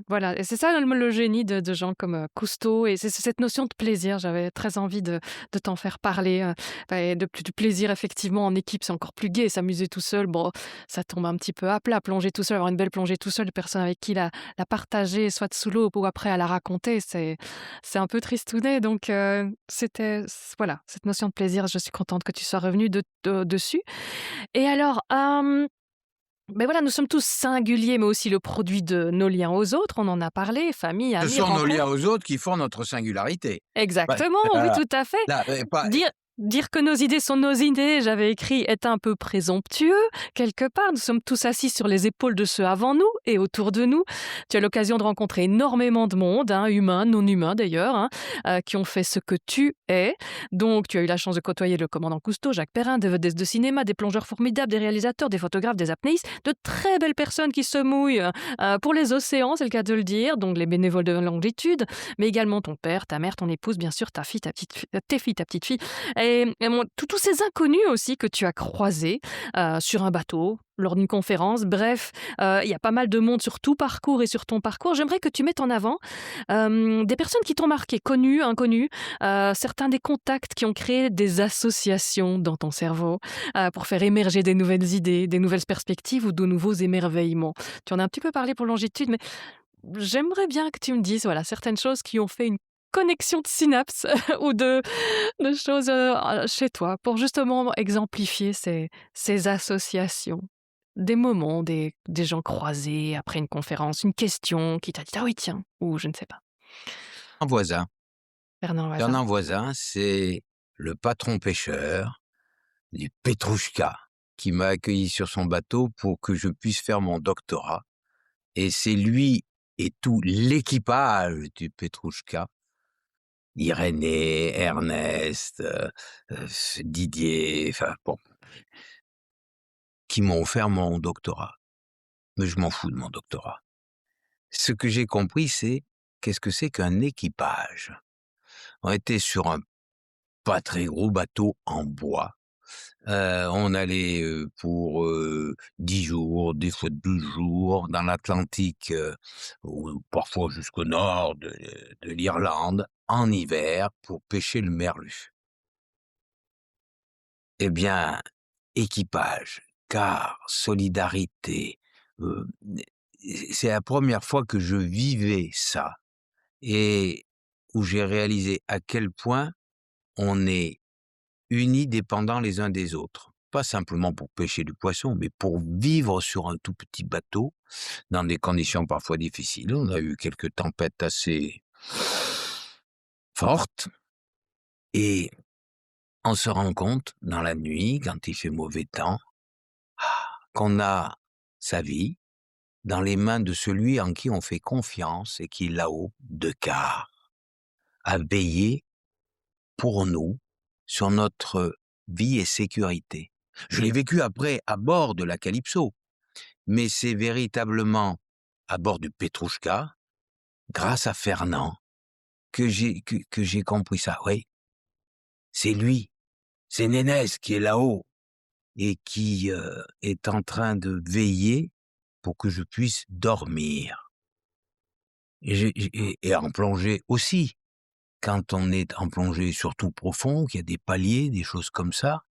B: Voilà, et c'est ça le génie de gens comme, Cousteau, et c'est cette notion de plaisir. J'avais très envie de t'en faire parler, et du plaisir effectivement en équipe, c'est encore plus gai. S'amuser tout seul, bon, ça tombe un petit peu à plat. Plonger tout seul, avoir une belle plongée tout seul, personne avec qui la partager, soit sous l'eau ou après à la raconter, c'est un peu tristounet. Donc voilà, cette notion de plaisir, je suis contente que tu sois revenu dessus. Et alors, beh, voilà, nous sommes tous singuliers, mais aussi le produit de nos liens aux autres. On en a parlé, famille,
A: Ce
B: amis,
A: sont nos liens
B: rencontres.
A: aux autres qui font notre singularité. Ouais,
B: Exactement, oui,
A: là
B: tout à fait.
A: là, pas
B: Dire que nos idées sont nos idées, j'avais écrit, est un peu présomptueux, quelque part. Nous sommes tous assis sur les épaules de ceux avant nous et autour de nous. Tu as l'occasion de rencontrer énormément de monde, hein, humain, non humain d'ailleurs, hein, qui ont fait ce que tu es. Donc, tu as eu la chance de côtoyer le commandant Cousteau, Jacques Perrin, des vedettes de cinéma, des plongeurs formidables, des réalisateurs, des photographes, des apnéistes, de très belles personnes qui se mouillent pour les océans, c'est le cas de le dire, donc les bénévoles de longitude, mais également ton père, ta mère, ton épouse, bien sûr, ta fille, tes filles, ta petite fille. Et tous ces inconnus aussi que tu as croisés sur un bateau, lors d'une conférence. Bref, il y a pas mal de monde sur tout parcours et sur ton parcours. J'aimerais que tu mettes en avant des personnes qui t'ont marqué, connues, inconnues, certains des contacts qui ont créé des associations dans ton cerveau pour faire émerger des nouvelles idées, des nouvelles perspectives ou de nouveaux émerveillements. Tu en as un petit peu parlé pour Longitude, mais j'aimerais bien que tu me dises, voilà, certaines choses qui ont fait une connexion de synapses ou de choses chez toi pour justement exemplifier ces associations? Des moments, des gens croisés après une conférence, une question qui t'a dit: «Ah oui, tiens», ou je ne sais pas.
A: Un voisin.
B: Fernand Voisin.
A: Fernand Voisin, c'est le patron pêcheur du Petrouchka qui m'a accueilli sur son bateau pour que je puisse faire mon doctorat. Et c'est lui et tout l'équipage du Petrouchka, Irénée, Ernest, Didier, enfin bon, qui m'ont offert mon doctorat. Mais je m'en fous de mon doctorat. Ce que j'ai compris, c'est qu'est-ce que c'est qu'un équipage. On était sur un pas très gros bateau en bois. On allait pour 10 jours, des fois 12 jours, dans l'Atlantique, ou parfois jusqu'au nord de l'Irlande, en hiver, pour pêcher le merlu. Eh bien, équipage, car solidarité, euh, c'est la première fois que je vivais ça et où j'ai réalisé à quel point on est unis, dépendants les uns des autres. Pas simplement pour pêcher du poisson, mais pour vivre sur un tout petit bateau, dans des conditions parfois difficiles. On a eu quelques tempêtes assez fortes, et on se rend compte, dans la nuit, quand il fait mauvais temps, qu'on a sa vie dans les mains de celui en qui on fait confiance et qui est là-haut, de quart, à veiller pour nous, sur notre vie et sécurité. Je l'ai vécu après à bord de la Calypso, mais c'est véritablement à bord du Petrouchka, grâce à Fernand, que j'ai compris ça. Oui, c'est lui, c'est Nénès qui est là-haut et qui est en train de veiller pour que je puisse dormir. Et en plongée aussi. Quand on est en plongée surtout profond, qu'il y a des paliers, des choses comme ça,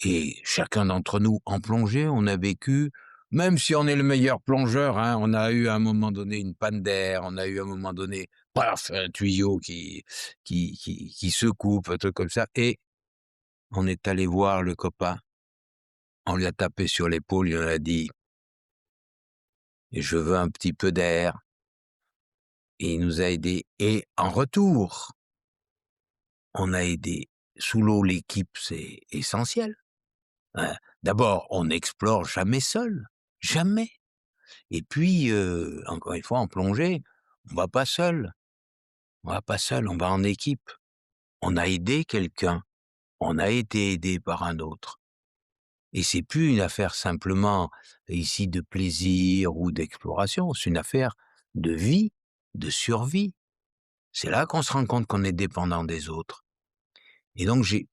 A: et chacun d'entre nous en plongée, on a vécu, même si on est le meilleur plongeur, hein, on a eu à un moment donné une panne d'air, on a eu à un moment donné, paf, un tuyau qui se coupe, un truc comme ça, et on est allé voir le copain, on lui a tapé sur l'épaule, il lui a dit « Je veux un petit peu d'air », et il nous a aidés, et en retour, on a aidé. Sous l'eau, l'équipe, c'est essentiel. Hein. D'abord, on n'explore jamais seul, jamais. Et puis, encore une fois, en plongée, on va pas seul. On va pas seul, on va en équipe. On a aidé quelqu'un, on a été aidé par un autre. Et c'est plus une affaire simplement ici de plaisir ou d'exploration, c'est une affaire de vie, de survie. C'est là qu'on se rend compte qu'on est dépendant des autres. Et donc j'ai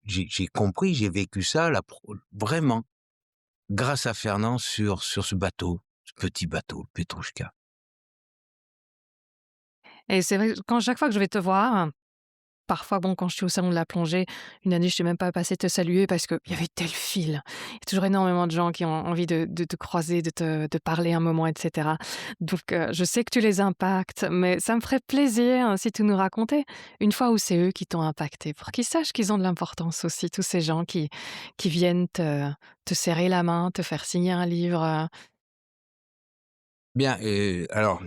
A: compris, j'ai vécu ça là, vraiment, grâce à Fernand sur ce bateau, ce petit bateau, le Petrouchka.
B: Et c'est vrai, quand chaque fois que je vais te voir, parfois, bon, quand je suis au salon de la plongée, une année, je t'ai même pas passé te saluer parce qu'il y avait tel fil. Il y a toujours énormément de gens qui ont envie de te croiser, de parler un moment, et cetera. Donc, je sais que tu les impactes, mais ça me ferait plaisir, si tu nous racontais une fois où c'est eux qui t'ont impacté, pour qu'ils sachent qu'ils ont de l'importance aussi, tous ces gens qui viennent te serrer la main, te faire signer un livre.
A: Bien, alors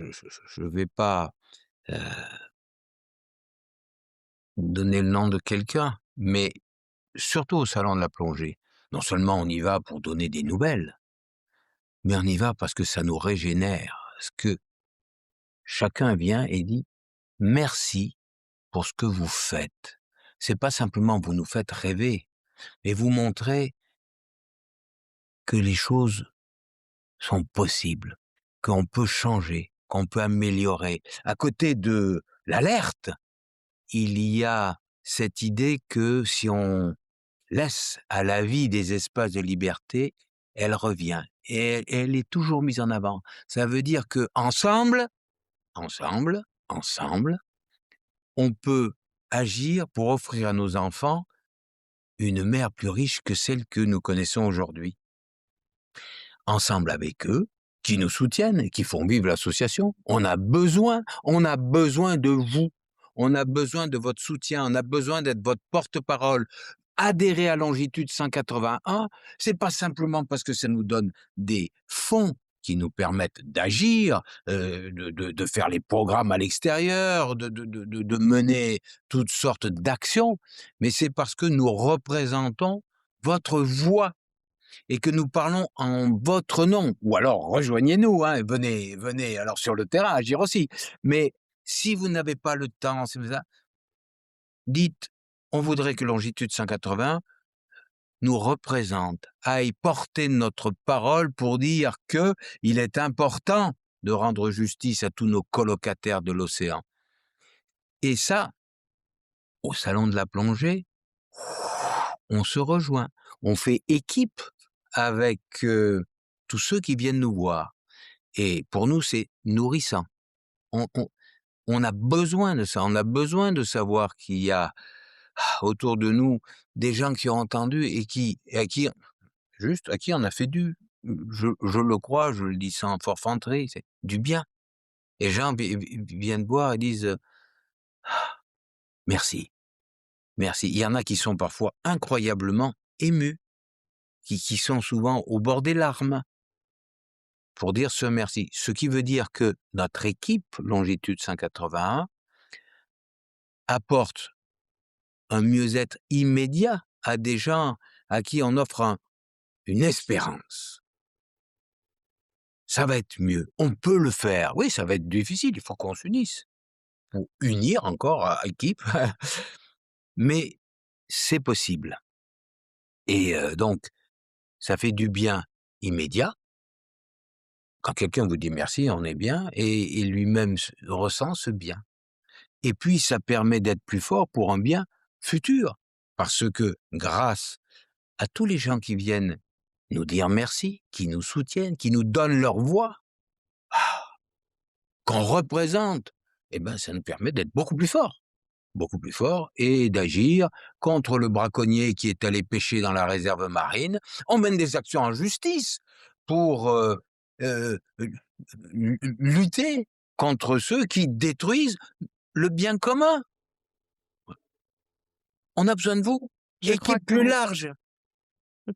A: je vais pas, heu, donner le nom de quelqu'un, mais surtout au salon de la plongée. Non seulement on y va pour donner des nouvelles, mais on y va parce que ça nous régénère. Parce que chacun vient et dit: «Merci pour ce que vous faites». C'est pas simplement vous nous faites rêver, mais vous montrez que les choses sont possibles, qu'on peut changer, qu'on peut améliorer. À côté de l'alerte, il y a cette idée que si on laisse à la vie des espaces de liberté, elle revient et elle est toujours mise en avant. Ça veut dire qu'ensemble, ensemble, on peut agir pour offrir à nos enfants une mer plus riche que celle que nous connaissons aujourd'hui. Ensemble avec eux, qui nous soutiennent, qui font vivre l'association, on a besoin de vous. on a besoin de votre soutien, on a besoin d'être votre porte-parole. Adhérer à Longitude 181, c'est pas simplement parce que ça nous donne des fonds qui nous permettent d'agir, de faire les programmes à l'extérieur, de mener toutes sortes d'actions, mais c'est parce que nous représentons votre voix et que nous parlons en votre nom. Ou alors rejoignez-nous, hein, venez alors sur le terrain agir aussi. Mais si vous n'avez pas le temps, si vous dites: «On voudrait que Longitude 180 nous représente, aille porter notre parole pour dire que il est important de rendre justice à tous nos colocataires de l'océan». Et ça, au salon de la plongée, on se rejoint, on fait équipe avec, tous ceux qui viennent nous voir et pour nous, c'est nourrissant. On on on a besoin de ça, on a besoin de savoir qu'il y a autour de nous des gens qui ont entendu et à qui on a fait je le crois, je le dis sans forfanterie, c'est du bien. Les gens viennent voir et disent, «Merci, merci». Il y en a qui sont parfois incroyablement émus, qui sont souvent au bord des larmes pour dire ce merci. Ce qui veut dire que notre équipe Longitude 181 apporte un mieux-être immédiat à des gens à qui on offre une espérance. Ça va être mieux, on peut le faire. Oui, ça va être difficile, il faut qu'on s'unisse pour unir encore équipe, mais c'est possible et donc ça fait du bien immédiat. Quand quelqu'un vous dit merci, on est bien et lui-même ressent ce bien. Et puis ça permet d'être plus fort pour un bien futur, parce que grâce à tous les gens qui viennent nous dire merci, qui nous soutiennent, qui nous donnent leur voix, qu'on représente, eh ben, ça nous permet d'être beaucoup plus fort et d'agir contre le braconnier qui est allé pêcher dans la réserve marine. On mène des actions en justice pour lutter contre ceux qui détruisent le bien commun. On a besoin de vous,
B: Je crois
A: équipe plus
B: que
A: large.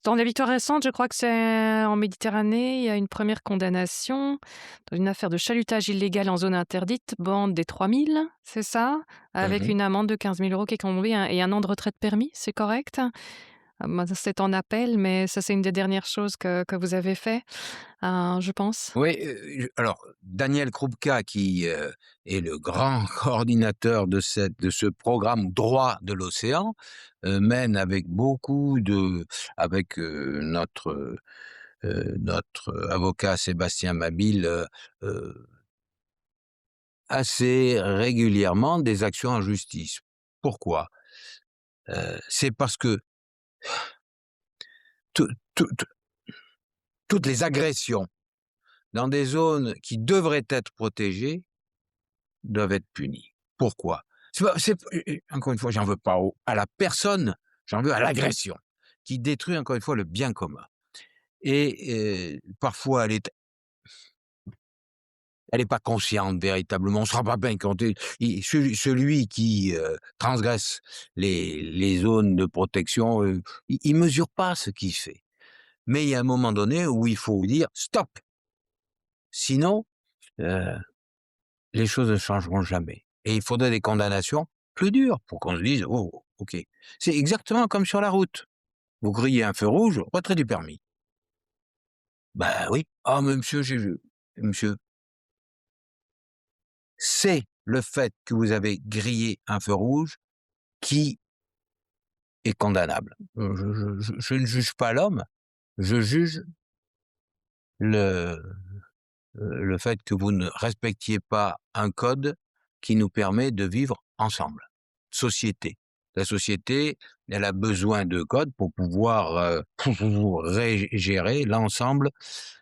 B: dans les victoires récentes, je crois que c'est en Méditerranée, il y a une première condamnation dans une affaire de chalutage illégal en zone interdite, bande des 3000, c'est ça? Avec
A: Mmh.
B: une amende de 15 000 € qui est tombée et un an de retrait de permis, c'est correct? Bah, c'est en appel, mais ça, c'est une des dernières choses que vous avez fait, je pense.
A: Oui, alors Daniel Krupka qui, est le grand coordinateur de ce programme droit de l'océan, mène avec, notre avocat Sébastien Mabille, heu, assez régulièrement des actions en justice. Pourquoi? C'est parce que tout tout tout toutes les agressions dans des zones qui devraient être protégées doivent être punies. Pourquoi? Encore une fois, j'en veux pas à la personne, j'en veux à l'agression, qui détruit encore une fois le bien commun et parfois elle est pas consciente véritablement, on se rend pas bien compte et celui qui, transgresse les zones de protection, il mesure pas ce qu'il fait. Mais il y a un moment donné où il faut dire: «Stop!» Sinon, heu les choses ne changeront jamais et il faudrait des condamnations plus dures pour qu'on se dise: «Oh, OK». C'est exactement comme sur la route. Vous grillez un feu rouge, retrait du permis. Bah oui. «Ah mais monsieur, j'ai vu». Monsieur, c'est le fait que vous avez grillé un feu rouge qui est condamnable. Je ne juge pas l'homme, je juge le le fait que vous ne respectiez pas un code qui nous permet de vivre ensemble. Société. La société, elle a besoin de codes pour pouvoir, gérer l'ensemble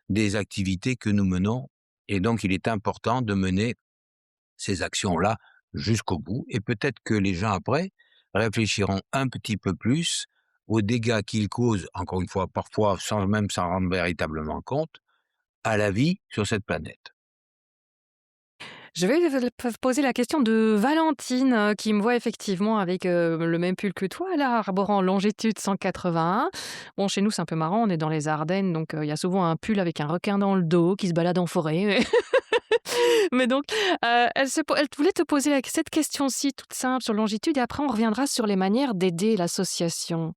A: des activités que nous menons et donc il est important de mener ces actions-là jusqu'au bout et peut-être que les gens après réfléchiront un petit peu plus aux dégâts qu'ils causent, encore une fois, parfois sans même s'en rendre véritablement compte, à la vie sur cette planète.
B: Je vais poser la question de Valentine, qui me voit effectivement avec, le même pull que toi là, arborant longitude 181. Bon, chez nous, c'est un peu marrant, on est dans les Ardennes, donc il y a souvent un pull avec un requin dans le dos qui se balade en forêt. Mais donc, elle voulait te poser cette question-ci toute simple sur longitude et après on reviendra sur les manières d'aider l'association.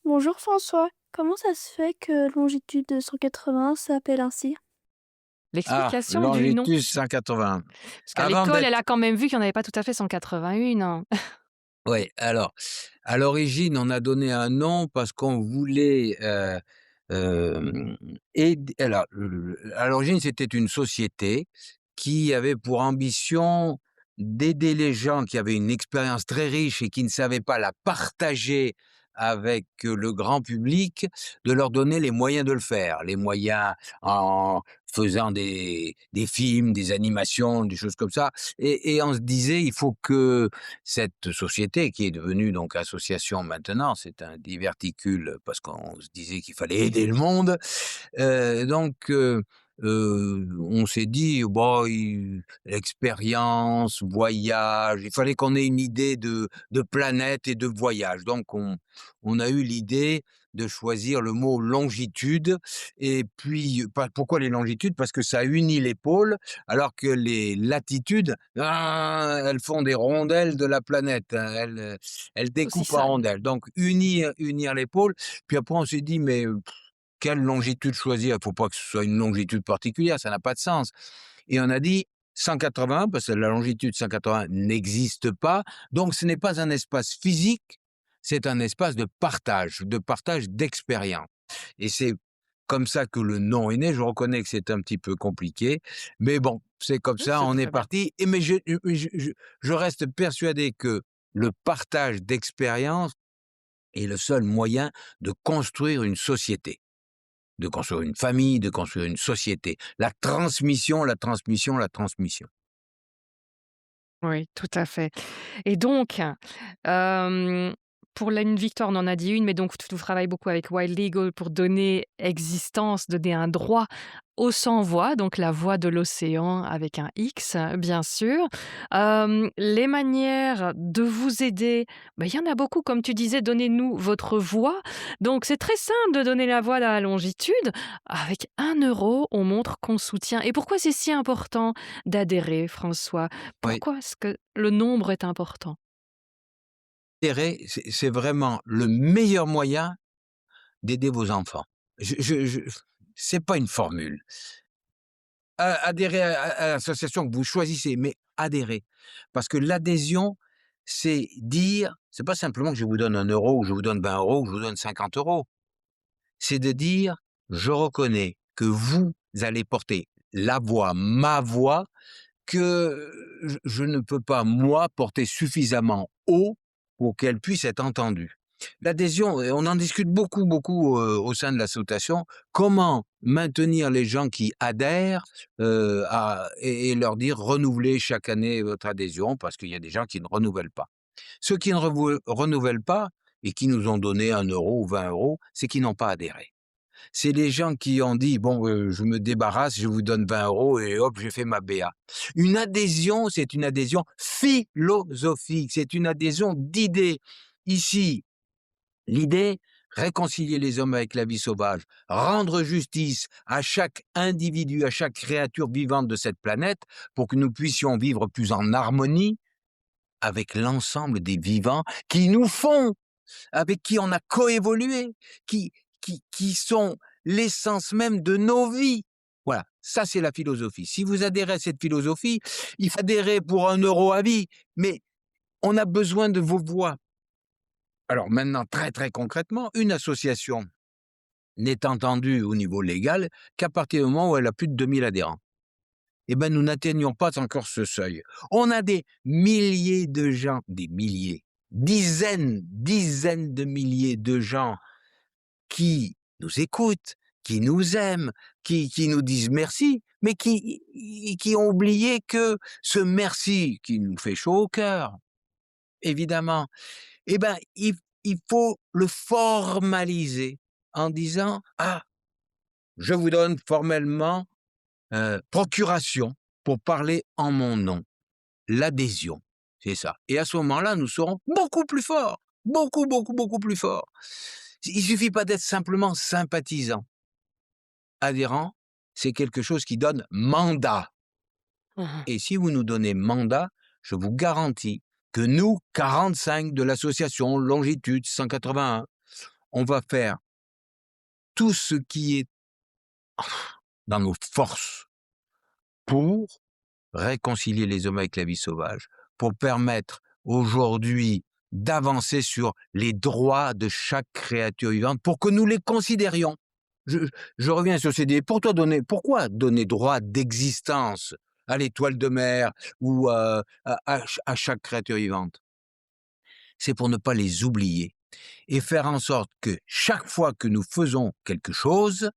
D: Bonjour François, comment ça se fait que longitude 180 s'appelle ainsi?
A: Ah,
B: L'explication du nom.
A: longitude 180.
B: Parce qu'à
A: Avant
B: l'école, elle
A: d'être
B: a quand même vu qu'il n'y en avait pas tout à fait 181, hein.
A: Ouais, alors, à l'origine, on a donné un nom parce qu'on voulait, hem, alors, à l'origine, c'était une société qui avait pour ambition d'aider les gens qui avaient une expérience très riche et qui ne savaient pas la partager avec, le grand public, de leur donner les moyens de le faire. Les moyens en faisant des films, des animations, des choses comme ça et on se disait: «Il faut que cette société qui est devenue donc association maintenant, c'est un diverticule parce qu'on se disait qu'il fallait aider le monde, on s'est dit: «Bon, expérience, voyage», il fallait qu'on ait une idée de planète et de voyage. Donc on a eu l'idée de choisir le mot longitude et puis, pourquoi les longitudes? Parce que ça unit les pôles alors que les latitudes, elles font des rondelles de la planète, hein, elles
B: C'est aussi
A: découpent en
B: ça.
A: rondelles. Donc unir les pôles, puis après on s'est dit: «Mais quelle longitude choisir? Il faut pas que ce soit une longitude particulière, ça n'a pas de sens» et on a dit 180 parce que la longitude 180 n'existe pas, donc ce n'est pas un espace physique, c'est un espace de partage d'expérience et c'est comme ça que le nom est né. Je reconnais que c'est un petit peu compliqué, mais bon, c'est comme ça,
B: C'est
A: on est
B: très bien.
A: parti et mais je reste persuadé que le partage d'expérience est le seul moyen de construire une société, de construire une famille, de construire une société. La transmission, la transmission, la transmission.
B: Oui, tout à fait. Et donc, hem, pour la une victoire, on en a dit une, mais donc tu travailles beaucoup avec Wild Eagle pour donner existence, donner un droit aux sans-voix, donc la voix de l'océan avec un X, bien sûr. Les manières de vous aider, bah, il y en a beaucoup, comme tu disais: «Donnez-nous votre voix». Donc c'est très simple de donner la voix à la longitude. Avec 1 €, on montre qu'on soutient. Et pourquoi c'est si important d'adhérer, François?
A: Oui,
B: Pourquoi est-ce que le nombre est important?
A: l'intérêt, c'est vraiment le meilleur moyen d'aider vos enfants. Je c'est pas une formule. Adhérer à l'association que vous choisissez, mais adhérer. Parce que l'adhésion, c'est dire c'est pas simplement que je vous donne 1 € ou je vous donne 20 € ou je vous donne 50 €. C'est de dire: «Je reconnais que vous allez porter la voix, ma voix, que je ne peux pas, moi, porter suffisamment haut pour qu'elle puisse être entendue». L'adhésion et on en discute beaucoup, beaucoup, au sein de l'association. Comment maintenir les gens qui adhèrent, à et leur dire: «Renouvelez chaque année votre adhésion», parce qu'il y a des gens qui ne renouvellent pas. Ceux qui ne renouvellent pas et qui nous ont donné 1 € ou 20 €, c'est qu'ils n'ont pas adhéré. C'est les gens qui ont dit: «Bon, je me débarrasse, je vous donne 20 € et hop, j'ai fait ma BA». Une adhésion, c'est une adhésion philosophique, c'est une adhésion d'idées. Ici, l'idée, réconcilier les hommes avec la vie sauvage, rendre justice à chaque individu, à chaque créature vivante de cette planète, pour que nous puissions vivre plus en harmonie avec l'ensemble des vivants qui nous font avec qui on a coévolué, qui qui sont l'essence même de nos vies. Voilà, ça c'est la philosophie. Si vous adhérez à cette philosophie, il faut adhérer pour 1 € à vie, mais on a besoin de vos voix. Alors maintenant, très, très concrètement, une association n'est entendue au niveau légal qu'à partir du moment où elle a plus de 2 000 adhérents. Eh ben, nous n'atteignons pas encore ce seuil. On a des milliers de gens, des milliers, dizaines de milliers de gens qui nous écoutent, qui nous aiment, qui nous disent merci, mais qui ont oublié que ce merci qui nous fait chaud au cœur, évidemment, eh ben, il faut le formaliser en disant: «Ah, je vous donne formellement, procuration pour parler en mon nom. L'adhésion, c'est ça. Et à ce moment-là, nous serons beaucoup plus forts. Beaucoup, beaucoup, beaucoup plus forts. Il suffit pas d'être simplement sympathisant. Adhérent, c'est quelque chose qui donne mandat.
B: Mhm.
A: Et si vous nous donnez mandat, je vous garantis que nous, 45 de l'association Longitude 181, on va faire tout ce qui est dans nos forces pour réconcilier les hommes avec la vie sauvage, pour permettre aujourd'hui d'avancer sur les droits de chaque créature vivante, pour que nous les considérions. Je reviens sur ces idées. Pourquoi donner droit d'existence à l'étoile de mer ou à chaque créature vivante? C'est pour ne pas les oublier et faire en sorte que chaque fois que nous faisons quelque chose,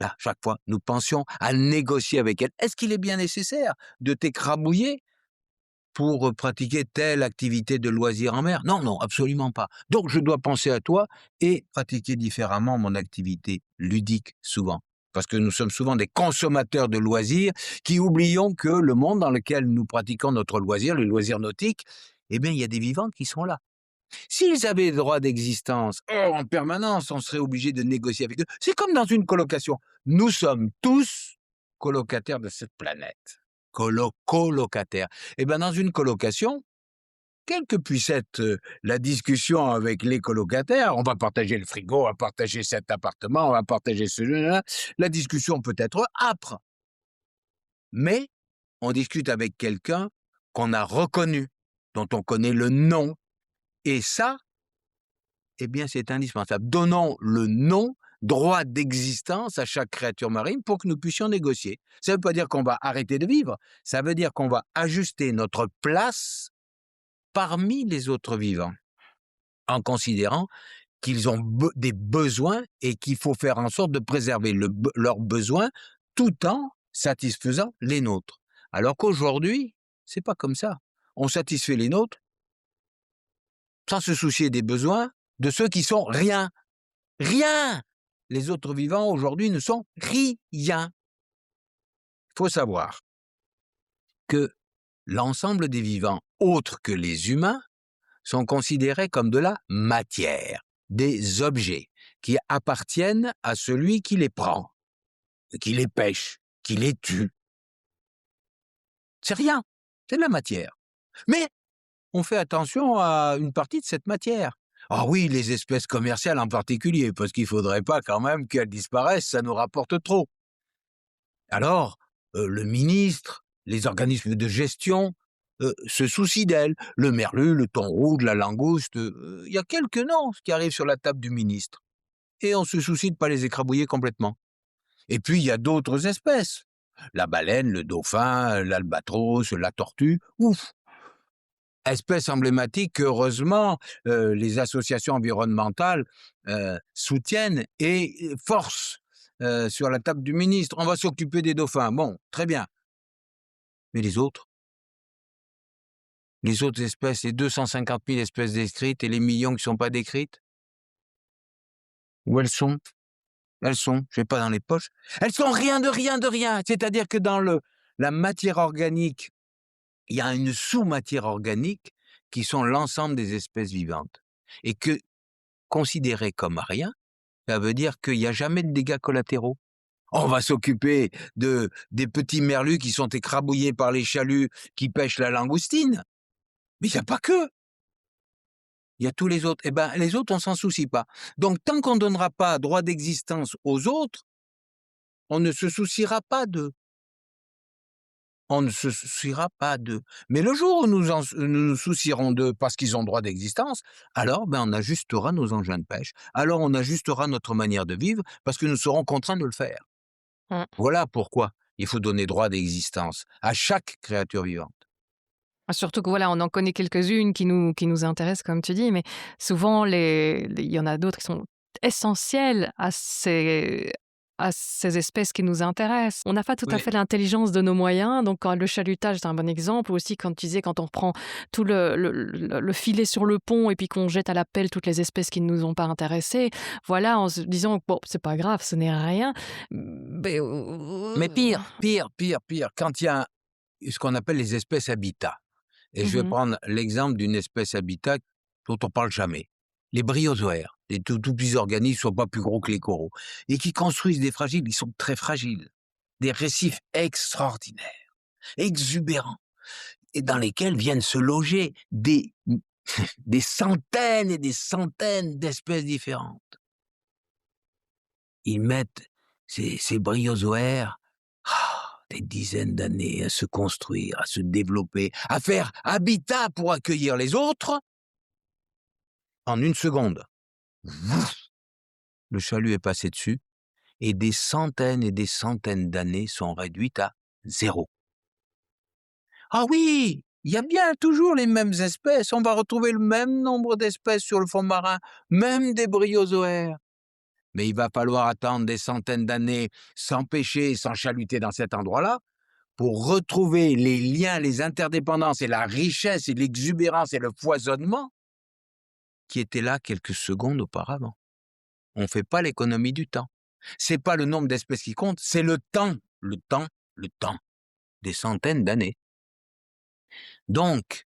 A: là, chaque fois, nous pensions à négocier avec elle. Est-ce qu'il est bien nécessaire de t'écrabouiller pour pratiquer telle activité de loisir en mer? Non, non, absolument pas. Donc, je dois penser à toi et pratiquer différemment mon activité ludique, souvent. Parce que nous sommes souvent des consommateurs de loisirs qui oublions que le monde dans lequel nous pratiquons notre loisir, les loisirs nautiques, eh bien, il y a des vivants qui sont là. S'ils avaient le droit d'existence, en permanence, on serait obligé de négocier avec eux. C'est comme dans une colocation. Nous sommes tous colocataires de cette planète. Colocataires. Et bien, dans une colocation, quelle que puisse être la discussion avec les colocataires, on va partager le frigo, on va partager cet appartement, on va partager ce jeu-là, la discussion peut être âpre. Mais on discute avec quelqu'un qu'on a reconnu, dont on connaît le nom. Et ça, eh bien, c'est indispensable. Donnons le nom, droit d'existence à chaque créature marine pour que nous puissions négocier. Ça ne veut pas dire qu'on va arrêter de vivre, ça veut dire qu'on va ajuster notre place parmi les autres vivants, en considérant qu'ils ont des besoins et qu'il faut faire en sorte de préserver leurs besoins tout en satisfaisant les nôtres. Alors qu'aujourd'hui, c'est pas comme ça. On satisfait les nôtres sans se soucier des besoins de ceux qui sont rien. Rien! Les autres vivants aujourd'hui ne sont rien. Il faut savoir que l'ensemble des vivants autres que les humains sont considérés comme de la matière, des objets qui appartiennent à celui qui les prend, qui les pêche, qui les tue. C'est rien, c'est de la matière. Mais on fait attention à une partie de cette matière. Ah oui, les espèces commerciales en particulier, parce qu'il ne faudrait pas quand même qu'elles disparaissent, ça nous rapporte trop. Alors, le ministre, les organismes de gestion se soucient d'elles. Le merlu, le thon rouge, la langouste, il y a quelques noms qui arrivent sur la table du ministre. Et on se soucie de ne pas les écrabouiller complètement. Et puis, il y a d'autres espèces. La baleine, le dauphin, l'albatros, la tortue, ouf! Espèces emblématiques qu'heureusement les associations environnementales soutiennent et forcent sur la table du ministre. On va s'occuper des dauphins. Bon, très bien. Mais les autres espèces, les 250 000 espèces décrites et les millions qui ne sont pas décrites, où elles sont? Elles sont, je sais pas, dans les poches. Elles sont rien de rien de rien. C'est-à-dire que dans la matière organique, il y a une sous-matière organique qui sont l'ensemble des espèces vivantes. Et que, considérées comme rien, ça veut dire qu'il n'y a jamais de dégâts collatéraux. On va s'occuper des petits merlus qui sont écrabouillés par les chaluts qui pêchent la langoustine. Mais il n'y a pas que. Il y a tous les autres. Eh bien, les autres, on s'en soucie pas. Donc, tant qu'on ne donnera pas droit d'existence aux autres, on ne se souciera pas d'eux. On ne se souciera pas d'eux. Mais le jour où nous nous soucierons d'eux parce qu'ils ont droit d'existence, alors on ajustera nos engins de pêche. Alors on ajustera notre manière de vivre parce que nous serons contraints de le faire.
B: Mm.
A: Voilà pourquoi il faut donner droit d'existence à chaque créature vivante.
B: Surtout que voilà, on en connaît quelques-unes qui nous intéressent, comme tu dis, mais souvent, il y en a d'autres qui sont essentielles à à ces espèces qui nous intéressent. On n'a pas tout à
A: Oui.
B: fait l'intelligence de nos moyens. Donc, le chalutage, c'est un bon exemple. Ou aussi, quand tu disais, quand on prend tout le filet sur le pont et puis qu'on jette à la pelle toutes les espèces qui ne nous ont pas intéressés, voilà, en se disant, bon, c'est pas grave, ce n'est rien.
A: Mais pire, quand il y a ce qu'on appelle les espèces habitat. Et je vais
B: Mhm.
A: prendre l'exemple d'une espèce habitat dont on parle jamais. Les bryozoaires, les tout petits organismes sont pas plus gros que les coraux et qui construisent des fragiles, ils sont très fragiles. Des récifs extraordinaires, exubérants, et dans lesquels viennent se loger des centaines et des centaines d'espèces différentes. Ils mettent ces bryozoaires des dizaines d'années à se construire, à se développer, à faire habitat pour accueillir les autres. En une seconde, le chalut est passé dessus et des centaines et des centaines d'années sont réduites à zéro. Ah oui, il y a bien toujours les mêmes espèces, on va retrouver le même nombre d'espèces sur le fond marin, même des bryozoaires. Mais il va falloir attendre des centaines d'années sans pêcher, sans chaluter dans cet endroit-là, pour retrouver les liens, les interdépendances et la richesse et l'exubérance et le foisonnement qui étaient là quelques secondes auparavant. On ne fait pas l'économie du temps. C'est pas le nombre d'espèces qui compte, c'est le temps, des centaines d'années. Donc,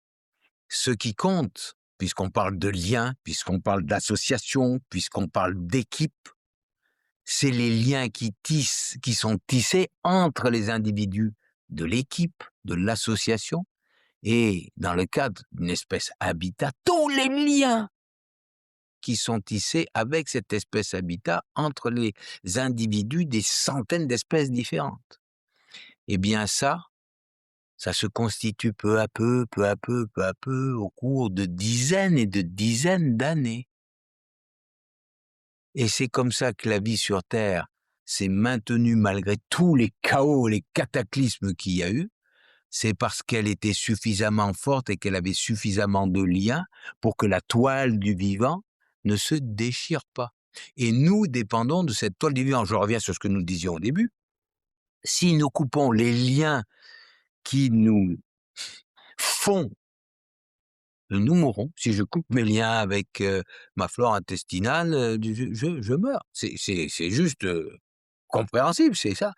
A: ce qui compte, puisqu'on parle de liens, puisqu'on parle d'association, puisqu'on parle d'équipe, c'est les liens qui sont tissés entre les individus de l'équipe, de l'association, et dans le cadre d'une espèce habitat, tous les liens qui sont tissés avec cette espèce habitat entre les individus des centaines d'espèces différentes. Eh bien ça se constitue peu à peu, au cours de dizaines et de dizaines d'années. Et c'est comme ça que la vie sur Terre s'est maintenue malgré tous les chaos, les cataclysmes qu'il y a eu. C'est parce qu'elle était suffisamment forte et qu'elle avait suffisamment de liens pour que la toile du vivant ne se déchire pas. Et nous dépendons de cette toile du vivant. Je reviens sur ce que nous disions au début. Si nous coupons les liens qui nous font, nous mourrons. Si je coupe mes liens avec ma flore intestinale, je meurs. C'est juste compréhensible, c'est ça.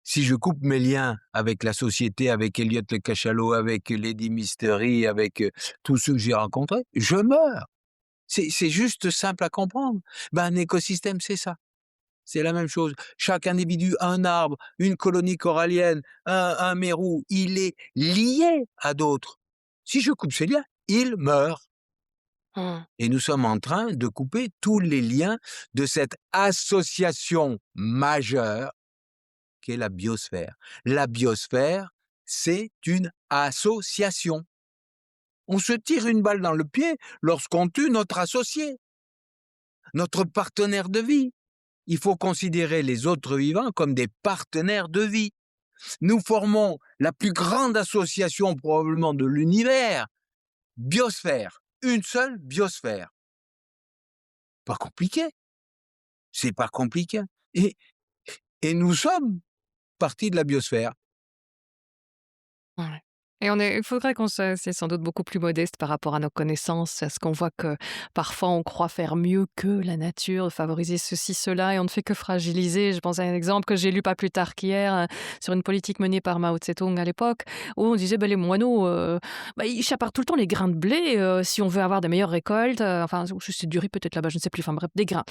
A: Si je coupe mes liens avec la société, avec Elliot le cachalot, avec Lady Mystery, avec tous ceux que j'ai rencontrés, je meurs. C'est juste simple à comprendre. Un écosystème, c'est ça. C'est la même chose. Chaque individu, un arbre, une colonie corallienne, un mérou, il est lié à d'autres. Si je coupe ces liens, il meurt.
B: Mhm.
A: Et nous sommes en train de couper tous les liens de cette association majeure qu'est la biosphère. La biosphère, c'est une association. On se tire une balle dans le pied lorsqu'on tue notre associé, notre partenaire de vie. Il faut considérer les autres vivants comme des partenaires de vie. Nous formons la plus grande association probablement de l'univers, biosphère, une seule biosphère. Pas compliqué, c'est pas compliqué. Et nous sommes partie de la biosphère.
B: Ouais. Et il faudrait c'est sans doute beaucoup plus modeste par rapport à nos connaissances, parce qu'on voit que parfois on croit faire mieux que la nature, favoriser ceci, cela, et on ne fait que fragiliser. Je pense à un exemple que j'ai lu pas plus tard qu'hier sur une politique menée par Mao Tse-tung à l'époque, où on disait les moineaux, ils chaparent tout le temps les grains de blé si on veut avoir des meilleures récoltes. Enfin, c'est du riz peut-être là-bas, je ne sais plus. Enfin bref, des grains.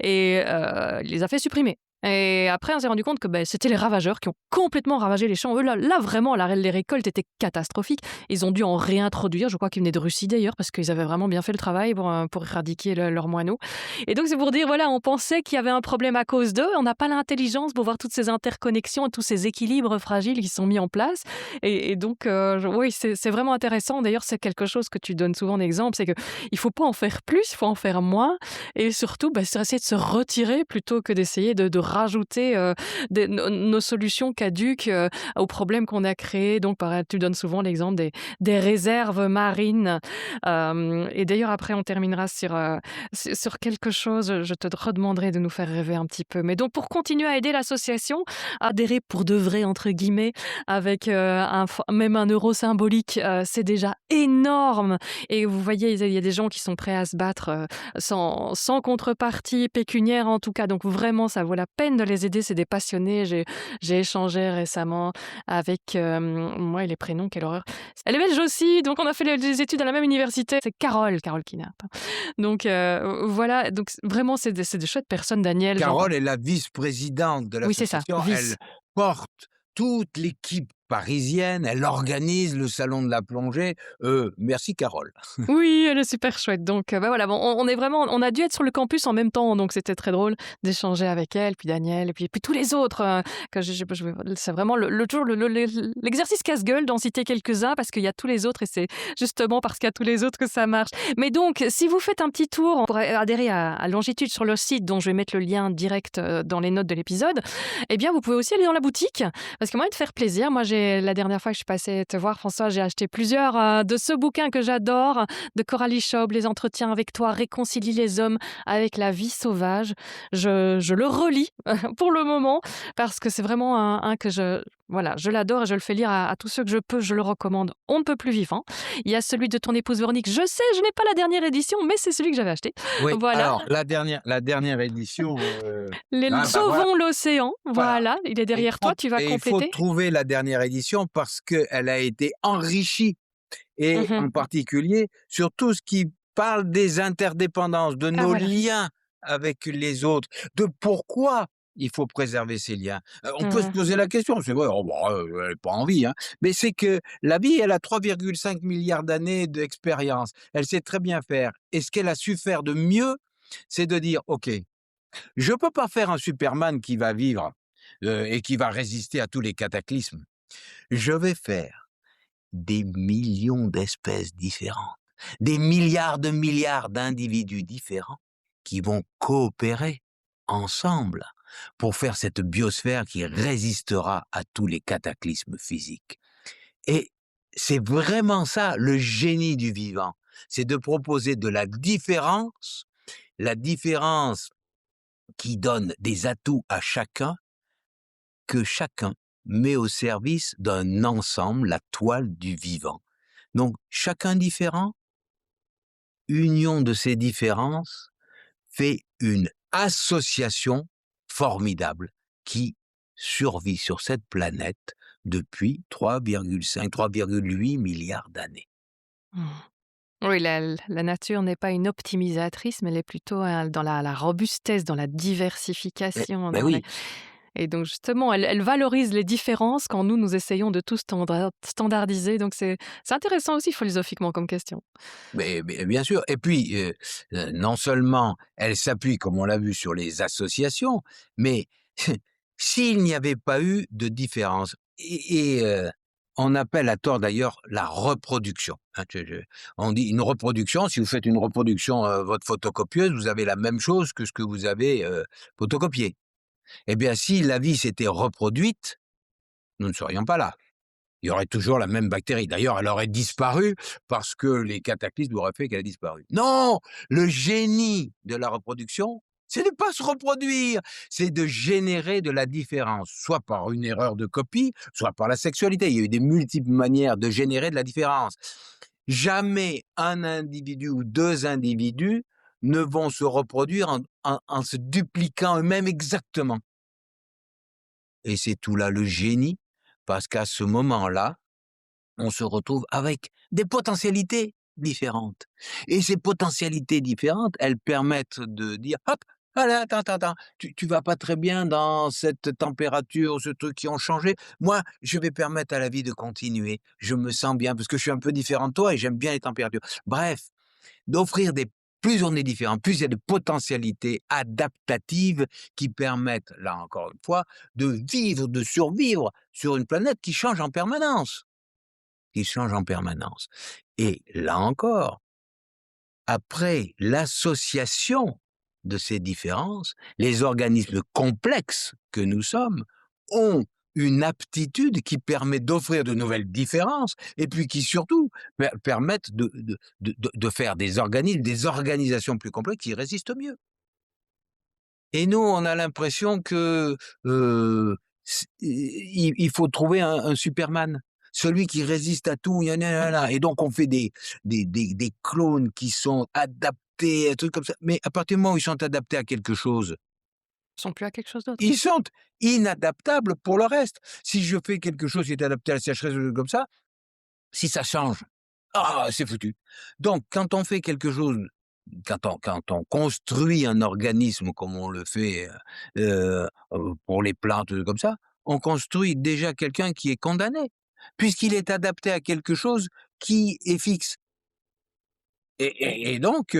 B: Et il les a fait supprimer. Et après, on s'est rendu compte que c'était les ravageurs qui ont complètement ravagé les champs. Eux, là vraiment, les récoltes étaient catastrophiques. Ils ont dû en réintroduire. Je crois qu'ils venaient de Russie d'ailleurs, parce qu'ils avaient vraiment bien fait le travail pour éradiquer leurs moineaux. Et donc, c'est pour dire, voilà, on pensait qu'il y avait un problème à cause d'eux. On n'a pas l'intelligence pour voir toutes ces interconnexions et tous ces équilibres fragiles qui sont mis en place. Et donc, oui, c'est vraiment intéressant. D'ailleurs, c'est quelque chose que tu donnes souvent en exemple, c'est qu'il ne faut pas en faire plus, il faut en faire moins. Et surtout, c'est essayer de se retirer plutôt que d'essayer de rajouter nos solutions caduques aux problèmes qu'on a créés. Donc, tu donnes souvent l'exemple des réserves marines. Et d'ailleurs, après, on terminera sur quelque chose. Je te redemanderai de nous faire rêver un petit peu. Mais donc, pour continuer à aider l'association à adhérer pour de vrai, entre guillemets, avec même un euro symbolique, c'est déjà énorme. Et vous voyez, il y a des gens qui sont prêts à se battre sans contrepartie pécuniaire, en tout cas. Donc, vraiment, ça vaut la peine de les aider. C'est des passionnés. J'ai échangé récemment avec, moi, et les prénoms, quelle horreur. Elle est belge aussi, donc on a fait les études à la même université. C'est Carole Kidnap. Donc, voilà, donc vraiment, c'est des chouettes personnes, Daniel.
A: Carole est la vice-présidente de
B: Oui, c'est ça,
A: l'association.
B: vice.
A: Elle porte toute l'équipe parisienne, elle organise le salon de la plongée. Merci Carole.
B: Oui, elle est super chouette. Donc, voilà, bon, on a dû être sur le campus en même temps, donc c'était très drôle d'échanger avec elle, puis Daniel, et puis tous les autres. C'est vraiment l'exercice casse-gueule d'en citer quelques-uns, parce qu'il y a tous les autres, et c'est justement parce qu'il y a tous les autres que ça marche. Mais donc, si vous faites un petit tour pour adhérer à Longitude sur le site, dont je vais mettre le lien direct dans les notes de l'épisode, eh bien, vous pouvez aussi aller dans la boutique, parce que moi, de faire plaisir, la dernière fois que je suis passée te voir, François, j'ai acheté plusieurs de ce bouquin que j'adore, de Coralie Schaub, Les entretiens avec toi, réconcilie les hommes avec la vie sauvage. Je le relis pour le moment, parce que c'est vraiment un que je l'adore, et je le fais lire à tous ceux que je peux. Je le recommande. On ne peut plus vivant. Il y a celui de ton épouse Véronique. Je sais, je n'ai pas la dernière édition, mais c'est celui que j'avais acheté.
A: Oui,
B: Voilà.
A: alors la dernière édition.
B: Sauvons l'océan. Voilà, il est derrière toi. Tu vas compléter.
A: Il faut trouver la dernière édition parce qu'elle a été enrichie, et en particulier sur tout ce qui parle des interdépendandes, de nos liens avec les autres, de pourquoi il faut préserver ces liens. On peut se poser la question, c'est vrai, elle n'a pas envie, hein, mais c'est que la vie, elle a 3,5 milliards d'années d'expérience. Elle sait très bien faire. Et ce qu'elle a su faire de mieux, c'est de dire, OK, je ne peux pas faire un Superman qui va vivre et qui va résister à tous les cataclysmes. Je vais faire des millions d'espèces différentes, des milliards d'individus différents qui vont coopérer ensemble pour faire cette biosphère qui résistera à tous les cataclysmes physiques. Et c'est vraiment ça, le génie du vivant, c'est de proposer de la différence qui donne des atouts à chacun, que chacun met au service d'un ensemble, la toile du vivant. Donc, chacun différent, union de ces différences, fait une association formidable qui survit sur cette planète depuis 3,8 milliards d'années.
B: Oui, la nature n'est pas une optimisatrice, mais elle est plutôt dans la robustesse, dans la diversification.
A: Oui.
B: Et donc, justement, elle valorise les différences quand nous essayons de tout standardiser. Donc, c'est intéressant aussi philosophiquement comme question.
A: Mais bien sûr. Et puis, non seulement elle s'appuie, comme on l'a vu, sur les associations, mais s'il n'y avait pas eu de différence, on appelle à tort d'ailleurs la reproduction. On dit une reproduction, si vous faites une reproduction, votre photocopieuse, vous avez la même chose que ce que vous avez photocopié. Eh bien, si la vie s'était reproduite, nous ne serions pas là. Il y aurait toujours la même bactérie. D'ailleurs, elle aurait disparu parce que les cataclysmes auraient fait qu'elle a disparu. Non, le génie de la reproduction, c'est de ne pas se reproduire, c'est de générer de la différence, soit par une erreur de copie, soit par la sexualité. Il y a eu des multiples manières de générer de la différence. Jamais un individu ou deux individus ne vont se reproduire en se dupliquant eux-mêmes exactement. Et c'est tout là le génie, parce qu'à ce moment-là, on se retrouve avec des potentialités différentes. Et ces potentialités différentes, elles permettent de dire, hop, voilà, attends, tu vas pas très bien dans cette température, ce truc qui ont changé. Moi, je vais permettre à la vie de continuer. Je me sens bien, parce que je suis un peu différent de toi et j'aime bien les températures. Bref, d'offrir plus on est différent, plus il y a de potentialités adaptatives qui permettent, là encore une fois, de vivre, de survivre sur une planète qui change en permanence. Et là encore, après l'association de ces différences, les organismes complexes que nous sommes ont une aptitude qui permet d'offrir de nouvelles différences et puis qui surtout permettent de faire des organismes, des organisations plus complexes qui résistent mieux. Et nous, on a l'impression que il faut trouver un Superman, celui qui résiste à tout, et donc on fait des clones qui sont adaptés, un truc comme ça. Mais à partir du moment où ils sont adaptés à quelque chose,
B: Ils sont plus à quelque chose d'autre.
A: ils sont inadaptables pour le reste. Si je fais quelque chose qui est adapté à la sécheresse, comme ça, si ça change, c'est foutu. Donc, quand on fait quelque chose, quand on construit un organisme comme on le fait pour les plantes, comme ça, on construit déjà quelqu'un qui est condamné, puisqu'il est adapté à quelque chose qui est fixe. Et donc,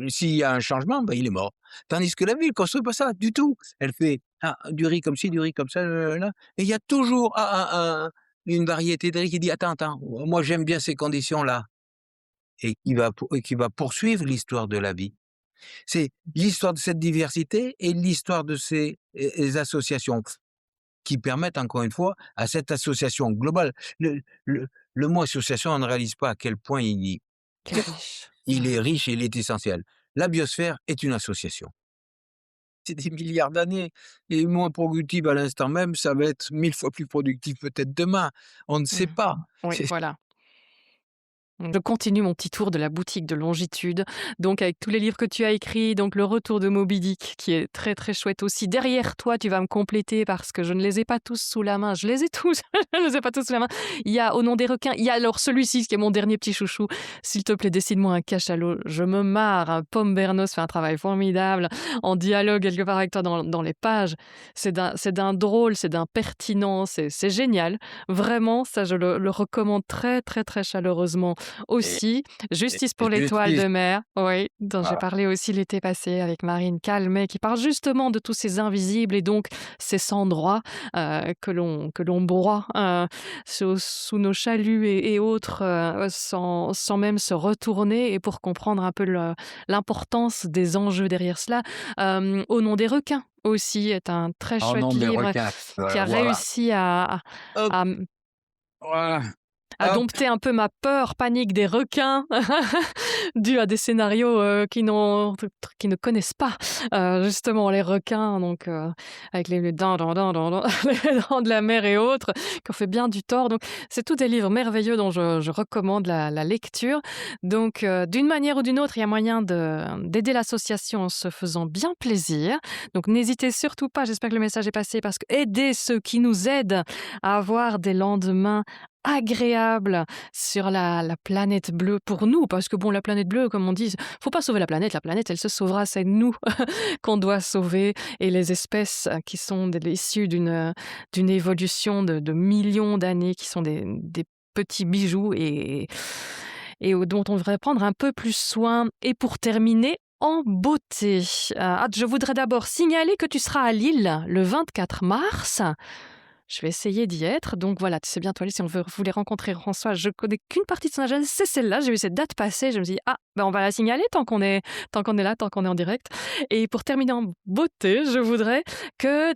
A: s'il y a un changement, il est mort. Tandis que la vie ne construit pas ça du tout. Elle fait du riz comme ci, du riz comme ça, là. Et il y a toujours une variété de riz qui dit attends, moi j'aime bien ces conditions-là. Et qui va poursuivre l'histoire de la vie. C'est l'histoire de cette diversité et l'histoire de ces associations qui permettent, encore une fois, à cette association globale. Le mot association, on ne réalise pas à quel point
B: Quel riche.
A: il est riche et il est essentiel. La biosphère est une association. C'est des milliards d'années et moins productive à l'instant même, ça va être 1000 fois plus productif peut-être demain. On ne sait pas.
B: Oui,
A: C'est
B: voilà. Je continue mon petit tour de la boutique de Longitude, donc avec tous les livres que tu as écrits, donc Le Retour de Moby Dick, qui est très très chouette aussi. Derrière toi, tu vas me compléter parce que je ne les ai pas tous sous la main. Je les ai tous, je ne les ai pas tous sous la main. Il y a Au nom des requins, il y a alors celui-ci qui est mon dernier petit chouchou. S'il te plaît, dessine-moi un cachalot. Je me marre. Pomme Bernos fait un travail formidable en dialogue quelque part avec toi dans les pages. C'est d'un drôle, c'est d'un pertinent, c'est génial. Vraiment, ça je le recommande très très très chaleureusement. Aussi, Justice pour l'étoile de mer, oui, dont j'ai parlé aussi l'été passé avec Marine Calmet, qui parle justement de tous ces invisibles et donc ces sans-droits que l'on broie sous nos chaluts et autres sans même se retourner, et pour comprendre un peu l'importance des enjeux derrière cela. Au nom des requins aussi est un très chouette livre qui a réussi à
A: voilà.
B: dompter un peu ma peur, panique des requins, due à des scénarios qui ne connaissent pas justement les requins, donc avec les dents, les dents de la mer et autres, qui ont fait bien du tort. Donc c'est tous des livres merveilleux dont je recommande la lecture. Donc d'une manière ou d'une autre, il y a moyen d'aider l'association en se faisant bien plaisir. Donc n'hésitez surtout pas, j'espère que le message est passé, parce que aider ceux qui nous aident à avoir des lendemains agréable sur la planète bleue pour nous, parce que bon, la planète bleue, comme on dit, faut pas sauver la planète elle se sauvera, c'est nous qu'on doit sauver, et les espèces qui sont issues d'une évolution de millions d'années, qui sont des petits bijoux et dont on devrait prendre un peu plus soin. Et pour terminer, en beauté, je voudrais d'abord signaler que tu seras à Lille le 24 mars. Je vais essayer d'y être. Donc voilà, tu sais bien, toi, si on voulait rencontrer François, je connais qu'une partie de son agenda, c'est celle-là. J'ai vu cette date passer, je me suis dit, on va la signaler tant qu'on est là, tant qu'on est en direct. Et pour terminer en beauté, je voudrais que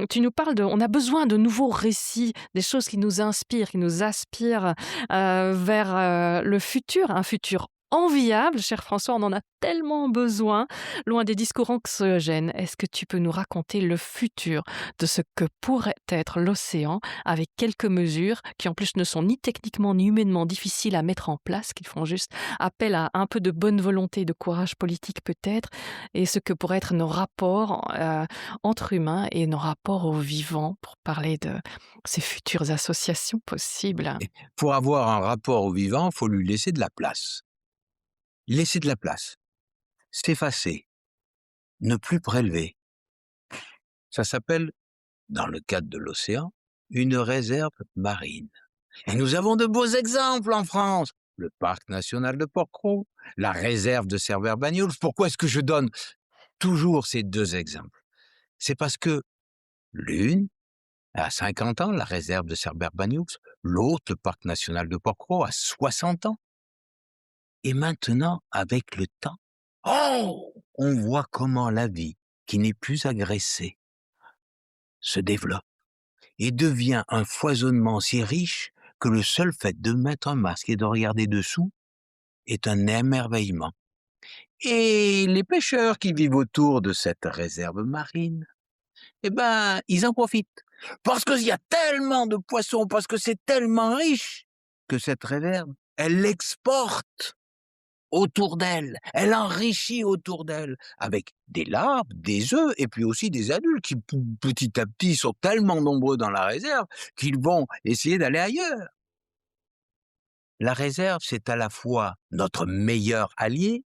B: tu nous parles on a besoin de nouveaux récits, des choses qui nous inspirent, qui nous aspirent vers le futur, un futur enviable. Cher François, on en a tellement besoin, loin des discours anxiogènes. Est-ce que tu peux nous raconter le futur de ce que pourrait être l'océan, avec quelques mesures qui en plus ne sont ni techniquement ni humainement difficiles à mettre en place, qui font juste appel à un peu de bonne volonté et de courage politique peut-être, et ce que pourraient être nos rapports entre humains et nos rapports aux vivants, pour parler de ces futures associations possibles.
A: Pour avoir un rapport au vivant, il faut lui laisser de la place. Laisser de la place, s'effacer, ne plus prélever. Ça s'appelle, dans le cadre de l'océan, une réserve marine. Et nous avons de beaux exemples en France. Le parc national de Port-Cros, la réserve de Cerbère-Banyuls. Pourquoi est-ce que je donne toujours ces deux exemples? C'est parce que l'une a 50 ans, la réserve de Cerbère-Banyuls, l'autre, le parc national de Port-Cros, a 60 ans. Et maintenant, avec le temps, on voit comment la vie, qui n'est plus agressée, se développe et devient un foisonnement si riche que le seul fait de mettre un masque et de regarder dessous est un émerveillement. Et les pêcheurs qui vivent autour de cette réserve marine, eh ben, ils en profitent. Parce qu'il y a tellement de poissons, parce que c'est tellement riche, que cette réserve, elle exporte autour d'elle, elle enrichit autour d'elle, avec des larves, des œufs, et puis aussi des adultes qui, petit à petit, sont tellement nombreux dans la réserve qu'ils vont essayer d'aller ailleurs. La réserve, c'est à la fois notre meilleur allié,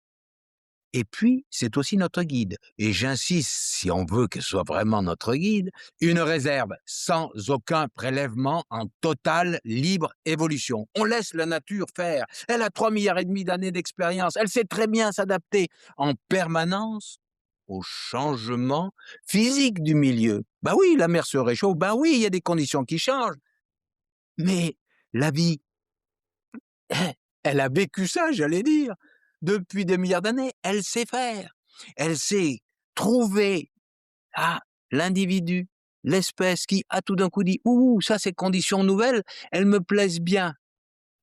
A: et puis, c'est aussi notre guide. Et j'insiste, si on veut qu'elle soit vraiment notre guide, une réserve sans aucun prélèvement en totale libre évolution. On laisse la nature faire. Elle a 3,5 milliards d'années d'expérience. Elle sait très bien s'adapter en permanence au changement physique du milieu. Bah oui, la mer se réchauffe. Bah oui, il y a des conditions qui changent. Mais la vie, elle a vécu ça, j'allais dire. Depuis des milliards d'années, elle sait faire. Elle sait trouver l'individu, l'espèce qui a tout d'un coup dit « Ouh, ça, ces conditions nouvelles, elles me plaisent bien. »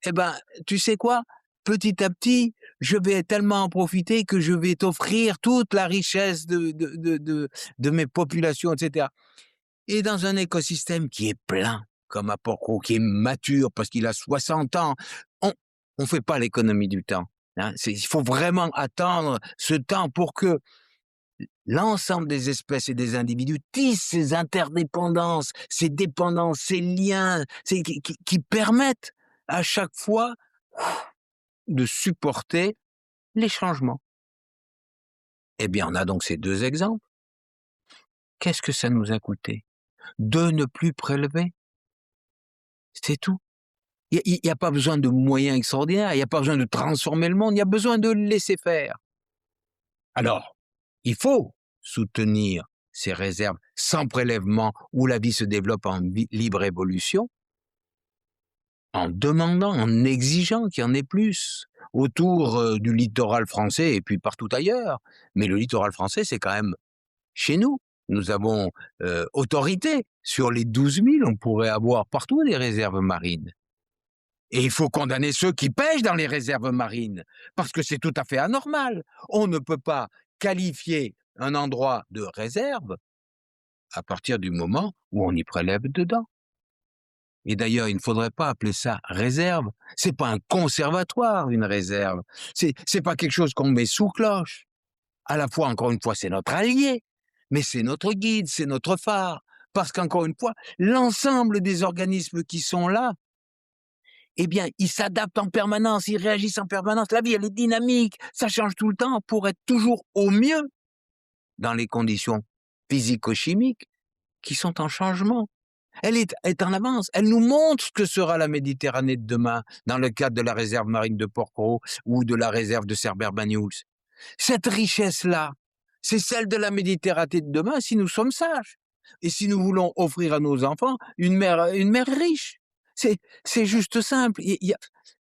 A: Eh ben, tu sais quoi? Petit à petit, je vais tellement en profiter que je vais t'offrir toute la richesse de mes populations, etc. Et dans un écosystème qui est plein, comme à Porquerolles, qui est mature parce qu'il a 60 ans, on fait pas l'économie du temps. Hein. Il faut vraiment attendre ce temps pour que l'ensemble des espèces et des individus tissent ces interdépendances, ces dépendances, ces liens qui permettent à chaque fois de supporter les changements. Eh bien, on a donc ces deux exemples. Qu'est-ce que ça nous a coûté? De ne plus prélever. C'est tout. Il n'y a pas besoin de moyens extraordinaires, il n'y a pas besoin de transformer le monde, il y a besoin de le laisser faire. Alors, il faut soutenir ces réserves sans prélèvement où la vie se développe en libre évolution, en demandant, en exigeant qu'il y en ait plus autour du littoral français et puis partout ailleurs. Mais le littoral français, c'est quand même chez nous. Nous avons autorité. Sur les 12 000, on pourrait avoir partout des réserves marines. Et il faut condamner ceux qui pêchent dans les réserves marines, parce que c'est tout à fait anormal. On ne peut pas qualifier un endroit de réserve à partir du moment où on y prélève dedans. Et d'ailleurs, il ne faudrait pas appeler ça réserve. C'est pas un conservatoire, une réserve. C'est pas quelque chose qu'on met sous cloche. À la fois, encore une fois, c'est notre allié, mais c'est notre guide, c'est notre phare. Parce qu'encore une fois, l'ensemble des organismes qui sont là, eh bien, ils s'adaptent en permanence, ils réagissent en permanence. La vie, elle est dynamique, ça change tout le temps pour être toujours au mieux dans les conditions physico-chimiques qui sont en changement. Elle est en avance, elle nous montre ce que sera la Méditerranée de demain dans le cadre de la réserve marine de Porquerolles ou de la réserve de Cerbère-Banyuls. Cette richesse-là, c'est celle de la Méditerranée de demain si nous sommes sages. Et si nous voulons offrir à nos enfants une mer riche. C'est juste simple. Il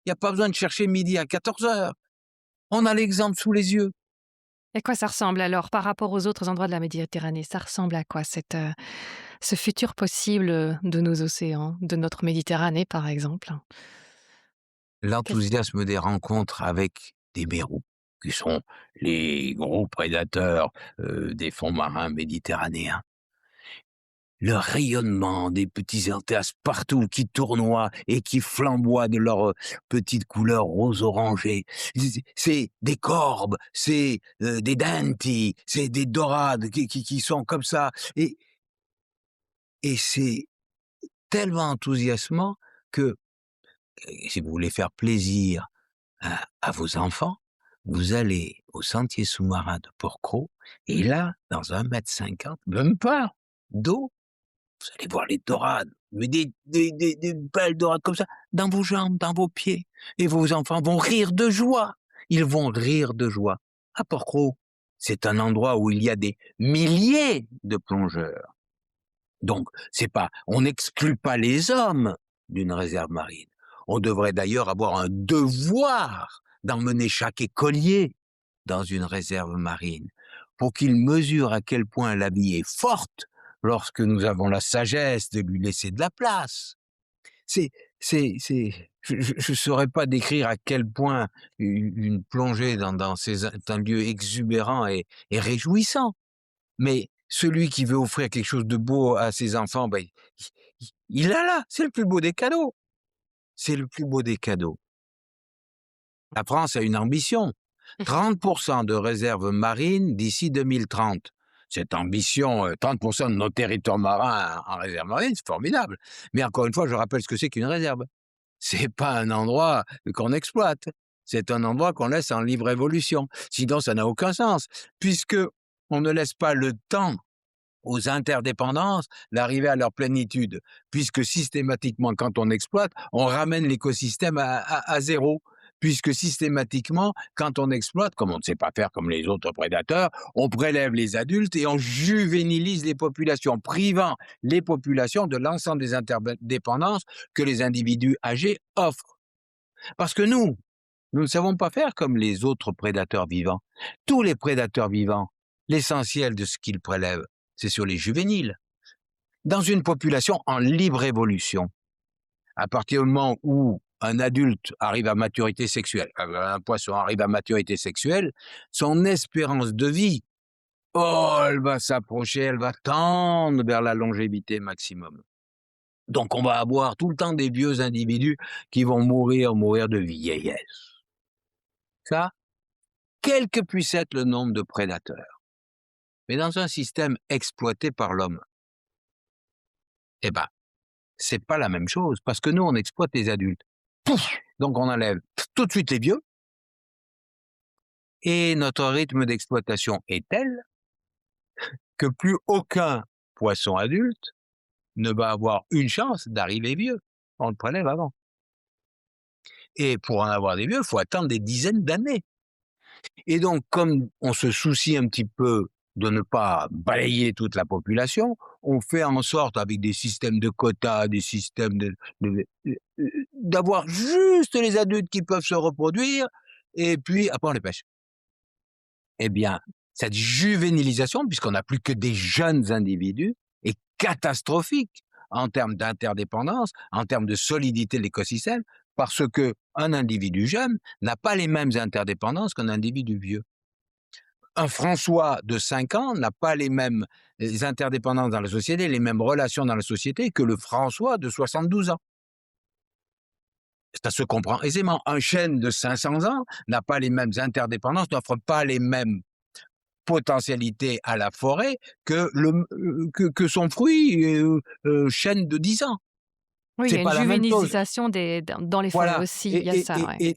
A: y a pas besoin de chercher midi à 14h. On a l'exemple sous les yeux.
B: Et quoi ça ressemble alors par rapport aux autres endroits de la Méditerranée? Ça ressemble à quoi ce futur possible de nos océans, de notre Méditerranée par exemple?
A: L'enthousiasme des rencontres avec des mérous, qui sont les gros prédateurs des fonds marins méditerranéens. Le rayonnement des petits anthas partout qui tournoient et qui flamboient de leur petite couleur rose-orangée. C'est des corbes, c'est des danti, c'est des dorades qui sont comme ça. Et c'est tellement enthousiasmant que si vous voulez faire plaisir à vos enfants, vous allez au sentier sous-marin de Porquerolles et là, dans 1,50 m, même pas, d'eau, vous allez voir les dorades, mais des belles dorades comme ça, dans vos jambes, dans vos pieds. Et vos enfants vont rire de joie. Ils vont rire de joie. À Porquerolles, c'est un endroit où il y a des milliers de plongeurs. Donc, on n'exclut pas les hommes d'une réserve marine. On devrait d'ailleurs avoir un devoir d'emmener chaque écolier dans une réserve marine pour qu'il mesure à quel point la vie est forte lorsque nous avons la sagesse de lui laisser de la place. C'est je saurais pas décrire à quel point une plongée dans un lieu exubérant est réjouissant. Mais celui qui veut offrir quelque chose de beau à ses enfants, ben, il l'a là, c'est le plus beau des cadeaux. C'est le plus beau des cadeaux. La France a une ambition, 30% de réserves marines d'ici 2030. Cette ambition, 30% de nos territoires marins en réserve marine, c'est formidable. Mais encore une fois, je rappelle ce que c'est qu'une réserve. C'est pas un endroit qu'on exploite, c'est un endroit qu'on laisse en libre évolution. Sinon, ça n'a aucun sens, puisque on ne laisse pas le temps aux interdépendances d'arriver à leur plénitude, puisque systématiquement, quand on exploite, on ramène l'écosystème à zéro. Puisque systématiquement, quand on exploite, comme on ne sait pas faire comme les autres prédateurs, on prélève les adultes et on juvénilise les populations, privant les populations de l'ensemble des interdépendances que les individus âgés offrent. Parce que nous ne savons pas faire comme les autres prédateurs vivants. Tous les prédateurs vivants, l'essentiel de ce qu'ils prélèvent, c'est sur les juvéniles. Dans une population en libre évolution, à partir du moment où un adulte arrive à maturité sexuelle, un poisson arrive à maturité sexuelle, son espérance de vie, elle va s'approcher, elle va tendre vers la longévité maximum. Donc on va avoir tout le temps des vieux individus qui vont mourir de vieillesse. Ça, quel que puisse être le nombre de prédateurs. Mais dans un système exploité par l'homme, eh ben, c'est pas la même chose, parce que nous, on exploite les adultes. Pouf, donc on enlève tout de suite les vieux, et notre rythme d'exploitation est tel que plus aucun poisson adulte ne va avoir une chance d'arriver vieux. On le prélève avant. Et pour en avoir des vieux, il faut attendre des dizaines d'années. Et donc, comme on se soucie un petit peu de ne pas balayer toute la population, on fait en sorte, avec des systèmes de quotas, des systèmes d'avoir juste les adultes qui peuvent se reproduire, et puis après on les pêche. Eh bien, cette juvénilisation, puisqu'on n'a plus que des jeunes individus, est catastrophique en termes d'interdépendance, en termes de solidité de l'écosystème, parce que un individu jeune n'a pas les mêmes interdépendances qu'un individu vieux. Un François de 5 ans n'a pas les mêmes interdépendances dans la société, les mêmes relations dans la société que le François de 72 ans. Ça se comprend aisément. Un chêne de 500 ans n'a pas les mêmes interdépendances, n'offre pas les mêmes potentialités à la forêt que que son fruit, chêne de 10 ans.
B: Oui, il y
A: C'est
B: a une
A: pas la même chose.
B: juvénilisation dans les forêts
A: Voilà.
B: aussi, il y a ça, ouais.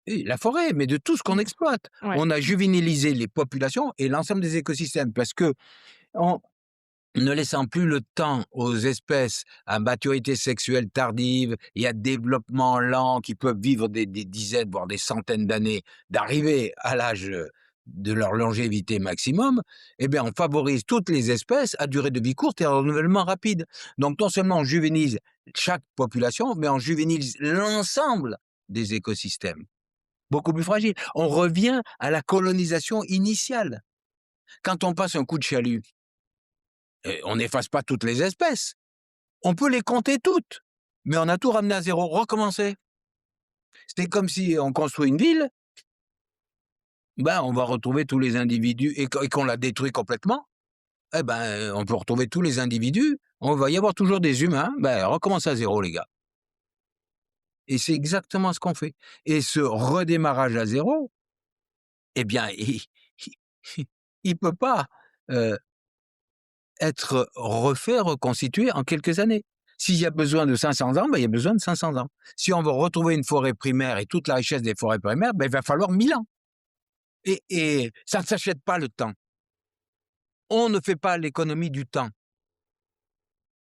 A: Et la forêt, mais de tout ce qu'on exploite.
B: Ouais.
A: On a juvénilisé les populations et l'ensemble des écosystèmes, parce que en ne laissant plus le temps aux espèces à maturité sexuelle tardive et à développement lent, qui peuvent vivre des dizaines, voire des centaines d'années, d'arriver à l'âge de leur longévité maximum, eh bien, on favorise toutes les espèces à durée de vie courte et à renouvellement rapide. Donc, non seulement on juvénilise chaque population, mais on juvénilise l'ensemble des écosystèmes. Beaucoup plus fragile. On revient à la colonisation initiale. Quand on passe un coup de chalut, on n'efface pas toutes les espèces. On peut les compter toutes, mais on a tout ramené à zéro, recommencer. C'est comme si on construit une ville, on va retrouver tous les individus, et qu'on la détruit complètement, on peut retrouver tous les individus, on va y avoir toujours des humains, recommence à zéro, les gars. Et c'est exactement ce qu'on fait. Et ce redémarrage à zéro, il peut pas être refait, reconstitué en quelques années. S'il y a besoin de 500 ans, il y a besoin de 500 ans. Si on veut retrouver une forêt primaire et toute la richesse des forêts primaires, il va falloir 1000 ans. Et ça ne s'achète pas, le temps. On ne fait pas l'économie du temps.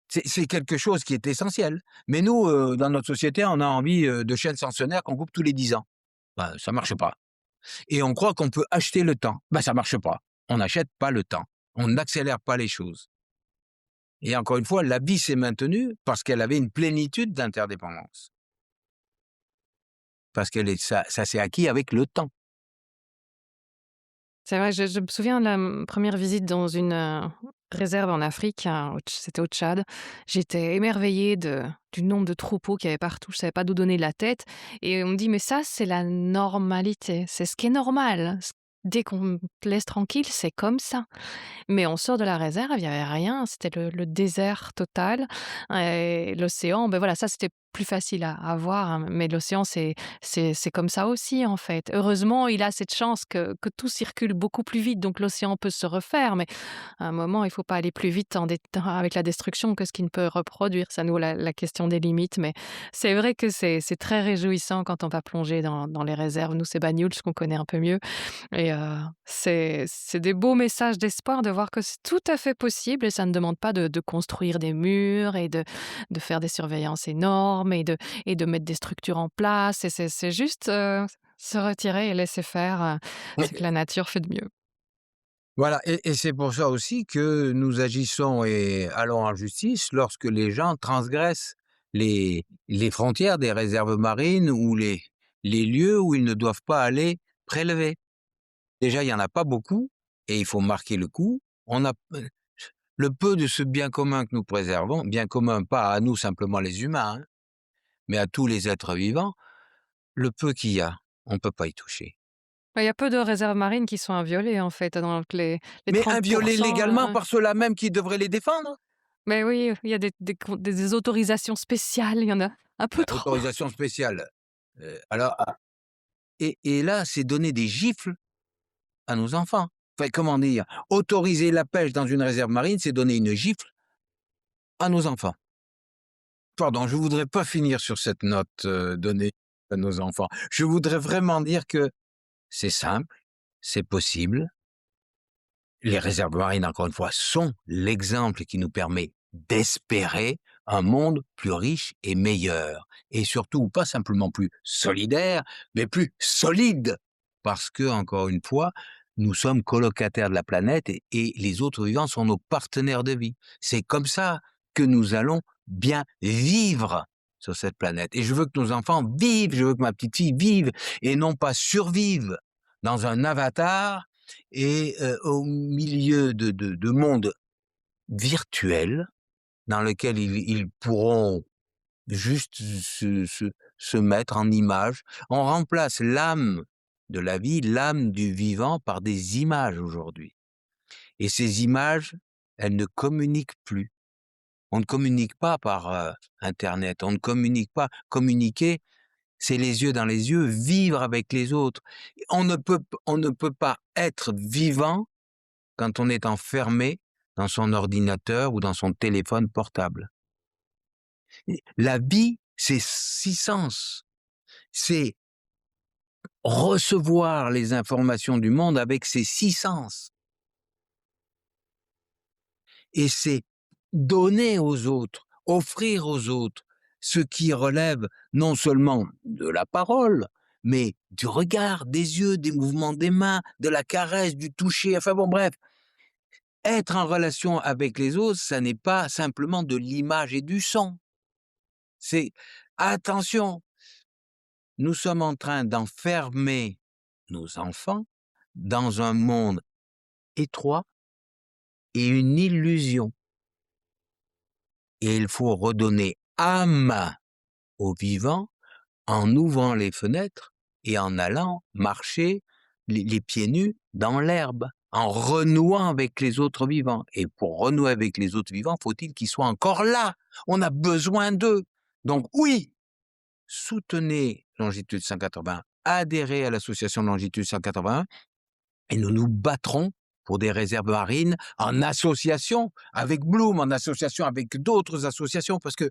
A: C'est quelque chose qui est essentiel. Mais nous, dans notre société, on a envie de chaînes centenaires qu'on coupe tous les 10 ans. Ça marche pas. Et on croit qu'on peut acheter le temps. Ça marche pas. On n'achète pas le temps. On n'accélère pas les choses. Et encore une fois, la vie s'est maintenue parce qu'elle avait une plénitude d'interdépendance. Parce ça s'est acquis avec le temps.
B: C'est vrai, je me souviens de la première visite dans une, réserve en Afrique, c'était au Tchad. J'étais émerveillée du nombre de troupeaux qu'il y avait partout, je savais pas d'où donner de la tête et on me dit: «Mais ça, c'est la normalité, c'est ce qui est normal. Dès qu'on te laisse tranquille, c'est comme ça». Mais on sort de la réserve, il y avait rien, c'était le désert total et l'océan, ben voilà, ça c'était plus facile à voir, hein, mais l'océan c'est comme ça aussi, en fait. Heureusement, il a cette chance que tout circule beaucoup plus vite, donc l'océan peut se refaire, mais à un moment, il faut pas aller plus vite avec la destruction que ce qui ne peut reproduire. Ça nous la question des limites, mais c'est vrai que c'est très réjouissant quand on va plonger dans les réserves. Nous, c'est Banyuls qu'on connaît un peu mieux et c'est des beaux messages d'espoir de voir que c'est tout à fait possible et ça ne demande pas de construire des murs et de faire des surveillances énormes et de mettre des structures en place et c'est juste, se retirer et laisser faire, ce que la nature fait de mieux.
A: Voilà, et c'est pour ça aussi que nous agissons et allons en justice lorsque les gens transgressent les frontières des réserves marines ou les lieux où ils ne doivent pas aller prélever. Déjà, il y en a pas beaucoup et il faut marquer le coup. On a le peu de ce bien commun que nous préservons, bien commun pas à nous simplement les humains, hein, mais à tous les êtres vivants, le peu qu'il y a, on peut pas y toucher.
B: Bah, il y a peu de réserves marines qui sont inviolées, en fait, donc les
A: Mais
B: 30.
A: inviolés légalement par ceux-là même qui devraient les défendre.
B: Mais oui, il y a des autorisations spéciales, il y en a un peu
A: Bah,
B: trop.
A: autorisation spéciale. Alors et là, c'est donner des gifles à nos enfants. Enfin, comment dire? Autoriser la pêche dans une réserve marine, c'est donner une gifle à nos enfants. Pardon, je voudrais pas finir sur cette note, donnée à nos enfants. Je voudrais vraiment dire que c'est simple, c'est possible. Les réserves marines, encore une fois, sont l'exemple qui nous permet d'espérer un monde plus riche et meilleur. Et surtout, pas simplement plus solidaire, mais plus solide. Parce que, encore une fois, nous sommes colocataires de la planète et les autres vivants sont nos partenaires de vie. C'est comme ça que nous allons bien vivre sur cette planète. Et je veux que nos enfants vivent, je veux que ma petite fille vive et non pas survive dans un avatar et au milieu de mondes virtuels dans lequel ils pourront juste se mettre en image. On remplace l'âme de la vie, l'âme du vivant par des images aujourd'hui et ces images, elles ne communiquent plus. On ne communique pas par, internet, on ne communique pas. Communiquer, c'est les yeux dans les yeux, vivre avec les autres. On ne peut pas être vivant quand on est enfermé dans son ordinateur ou dans son téléphone portable. La vie, c'est 6 sens. C'est recevoir les informations du monde avec ses 6 sens. Et c'est donner aux autres, offrir aux autres ce qui relève non seulement de la parole, mais du regard, des yeux, des mouvements des mains, de la caresse, du toucher, enfin bon bref. Être en relation avec les autres, ça n'est pas simplement de l'image et du son. C'est attention, nous sommes en train d'enfermer nos enfants dans un monde étroit et une illusion. Et il faut redonner âme aux vivants en ouvrant les fenêtres et en allant marcher les pieds nus dans l'herbe, en renouant avec les autres vivants. Et pour renouer avec les autres vivants, faut-il qu'ils soient encore là. On a besoin d'eux. Donc oui, soutenez Longitude 181, adhérez à l'association Longitude 181 et nous nous battrons pour des réserves marines en association avec Bloom, en association avec d'autres associations, parce que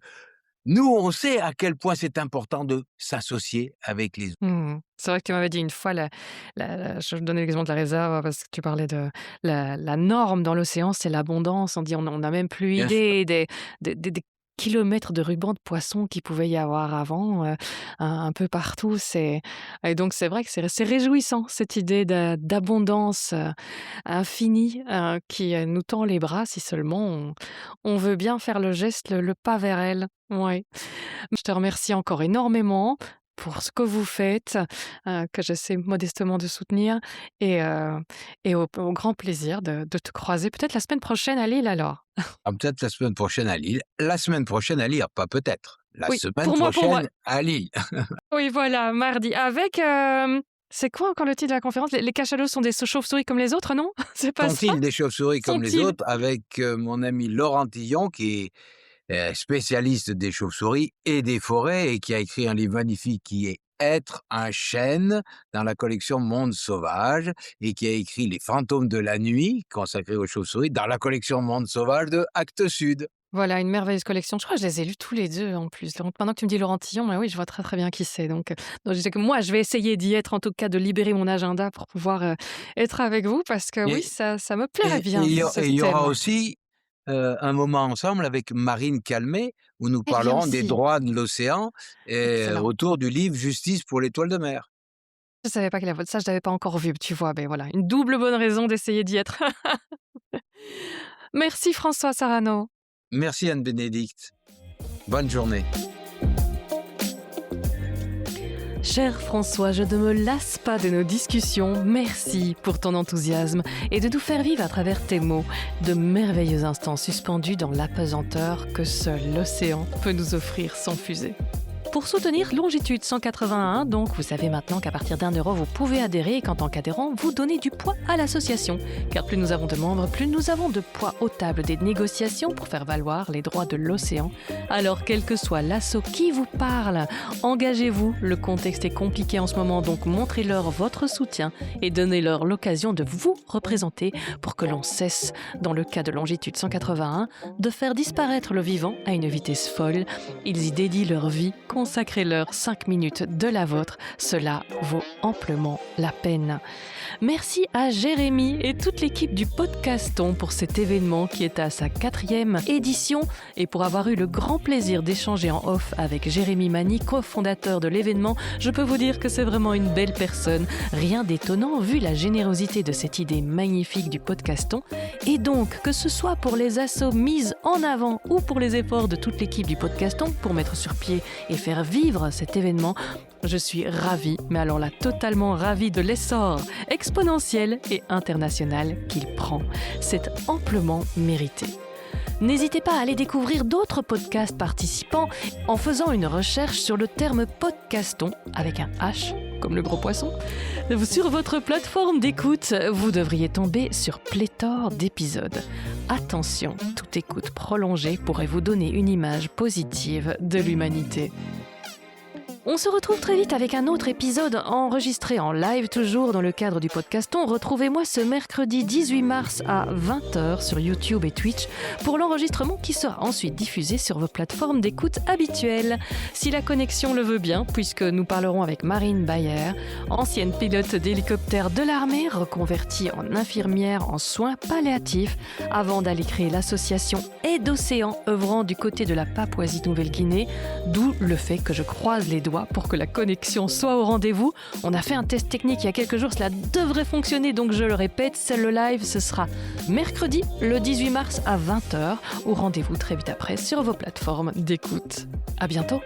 A: nous, on sait à quel point c'est important de s'associer avec les autres.
B: Mmh. C'est vrai que tu m'avais dit une fois je donnais l'exemple de la réserve parce que tu parlais de la norme dans l'océan, c'est l'abondance. On dit on n'a même plus
A: Bien sûr.
B: idée des kilomètres de rubans de poissons qu'il pouvait y avoir avant, un peu partout. Et donc c'est vrai que c'est réjouissant cette idée d'abondance, infinie, qui, nous tend les bras si seulement on veut bien faire le geste, le pas vers elle. Ouais. Je te remercie encore énormément pour ce que vous faites, que j'essaie modestement de soutenir et au grand plaisir de te croiser peut-être la semaine prochaine à Lille alors.
A: Peut-être la semaine prochaine à Lille. La semaine prochaine à Lille, pas peut-être. La
B: Oui,
A: semaine
B: pour moi.
A: prochaine à Lille.
B: Oui, voilà, mardi avec, c'est quoi encore le titre de la conférence? Les cachalots sont des chauves-souris comme les autres, non? C'est pas ça?
A: Sont-ils des chauves-souris comme les
B: Sont-ils?
A: autres avec mon ami Laurent Tillon qui est spécialiste des chauves-souris et des forêts et qui a écrit un livre magnifique qui est Être un chêne dans la collection Monde sauvage et qui a écrit Les fantômes de la nuit consacré aux chauves-souris dans la collection Monde sauvage de Actes Sud.
B: Voilà, une merveilleuse collection. Je crois que je les ai lus tous les 2 en plus. Donc maintenant que tu me dis Laurent Tillon, oui, je vois très, très bien qui c'est. Donc je dis que moi, je vais essayer d'y être, en tout cas de libérer mon agenda pour pouvoir, être avec vous parce que oui,
A: Et,
B: ça me plairait
A: et
B: bien
A: il
B: ce
A: y aura
B: thème.
A: aussi un moment ensemble avec Marine Calmet où nous
B: Elle vient
A: parlerons des
B: aussi.
A: droits de l'océan
B: Excellent.
A: autour du livre Justice pour l'étoile de mer.
B: Je savais pas qu'elle avait ça, je l'avais pas encore vu, tu vois? Ben voilà, une double bonne raison d'essayer d'y être. Merci François Sarano.
A: Merci Anne-Bénédicte. Bonne journée.
B: Cher François, je ne me lasse pas de nos discussions. Merci pour ton enthousiasme et de nous faire vivre à travers tes mots de merveilleux instants suspendus dans l'apesanteur que seul l'océan peut nous offrir sans fusée. Pour soutenir Longitude 181, donc vous savez maintenant qu'à partir d'1 euro, vous pouvez adhérer et qu'en tant qu'adhérent, vous donnez du poids à l'association. Car plus nous avons de membres, plus nous avons de poids aux tables des négociations pour faire valoir les droits de l'océan. Alors, quel que soit l'assaut qui vous parle, engagez-vous. Le contexte est compliqué en ce moment, donc montrez-leur votre soutien et donnez-leur l'occasion de vous représenter pour que l'on cesse, dans le cas de Longitude 181, de faire disparaître le vivant à une vitesse folle. Ils y dédient leur vie. Consacrez-leur 5 minutes de la vôtre, cela vaut amplement la peine. Merci à Jérémy et toute l'équipe du Podcaston pour cet événement qui est à sa 4e édition et pour avoir eu le grand plaisir d'échanger en off avec Jérémy Mani, cofondateur de l'événement. Je peux vous dire que c'est vraiment une belle personne, rien d'étonnant vu la générosité de cette idée magnifique du Podcaston. Et donc, que ce soit pour les assos mises en avant ou pour les efforts de toute l'équipe du Podcaston pour mettre sur pied et faire vivre cet événement, je suis ravie, mais alors là totalement ravie de l'essor exponentiel et international qu'il prend. C'est amplement mérité. N'hésitez pas à aller découvrir d'autres podcasts participants en faisant une recherche sur le terme podcaston avec un H comme le gros poisson. Sur votre plateforme d'écoute, vous devriez tomber sur pléthore d'épisodes. Attention, toute écoute prolongée pourrait vous donner une image positive de l'humanité. On se retrouve très vite avec un autre épisode enregistré en live, toujours dans le cadre du Podcaston. Retrouvez-moi ce mercredi 18 mars à 20h sur YouTube et Twitch pour l'enregistrement qui sera ensuite diffusé sur vos plateformes d'écoute habituelles. Si la connexion le veut bien, puisque nous parlerons avec Marine Bayer, ancienne pilote d'hélicoptère de l'armée, reconvertie en infirmière en soins palliatifs, avant d'aller créer l'association Aide Océan, œuvrant du côté de la Papouasie-Nouvelle-Guinée, d'où le fait que je croise les doigts pour que la connexion soit au rendez-vous. On a fait un test technique il y a quelques jours, cela devrait fonctionner, donc je le répète, le live, ce sera mercredi, le 18 mars à 20h, au rendez-vous très vite après sur vos plateformes d'écoute. À bientôt.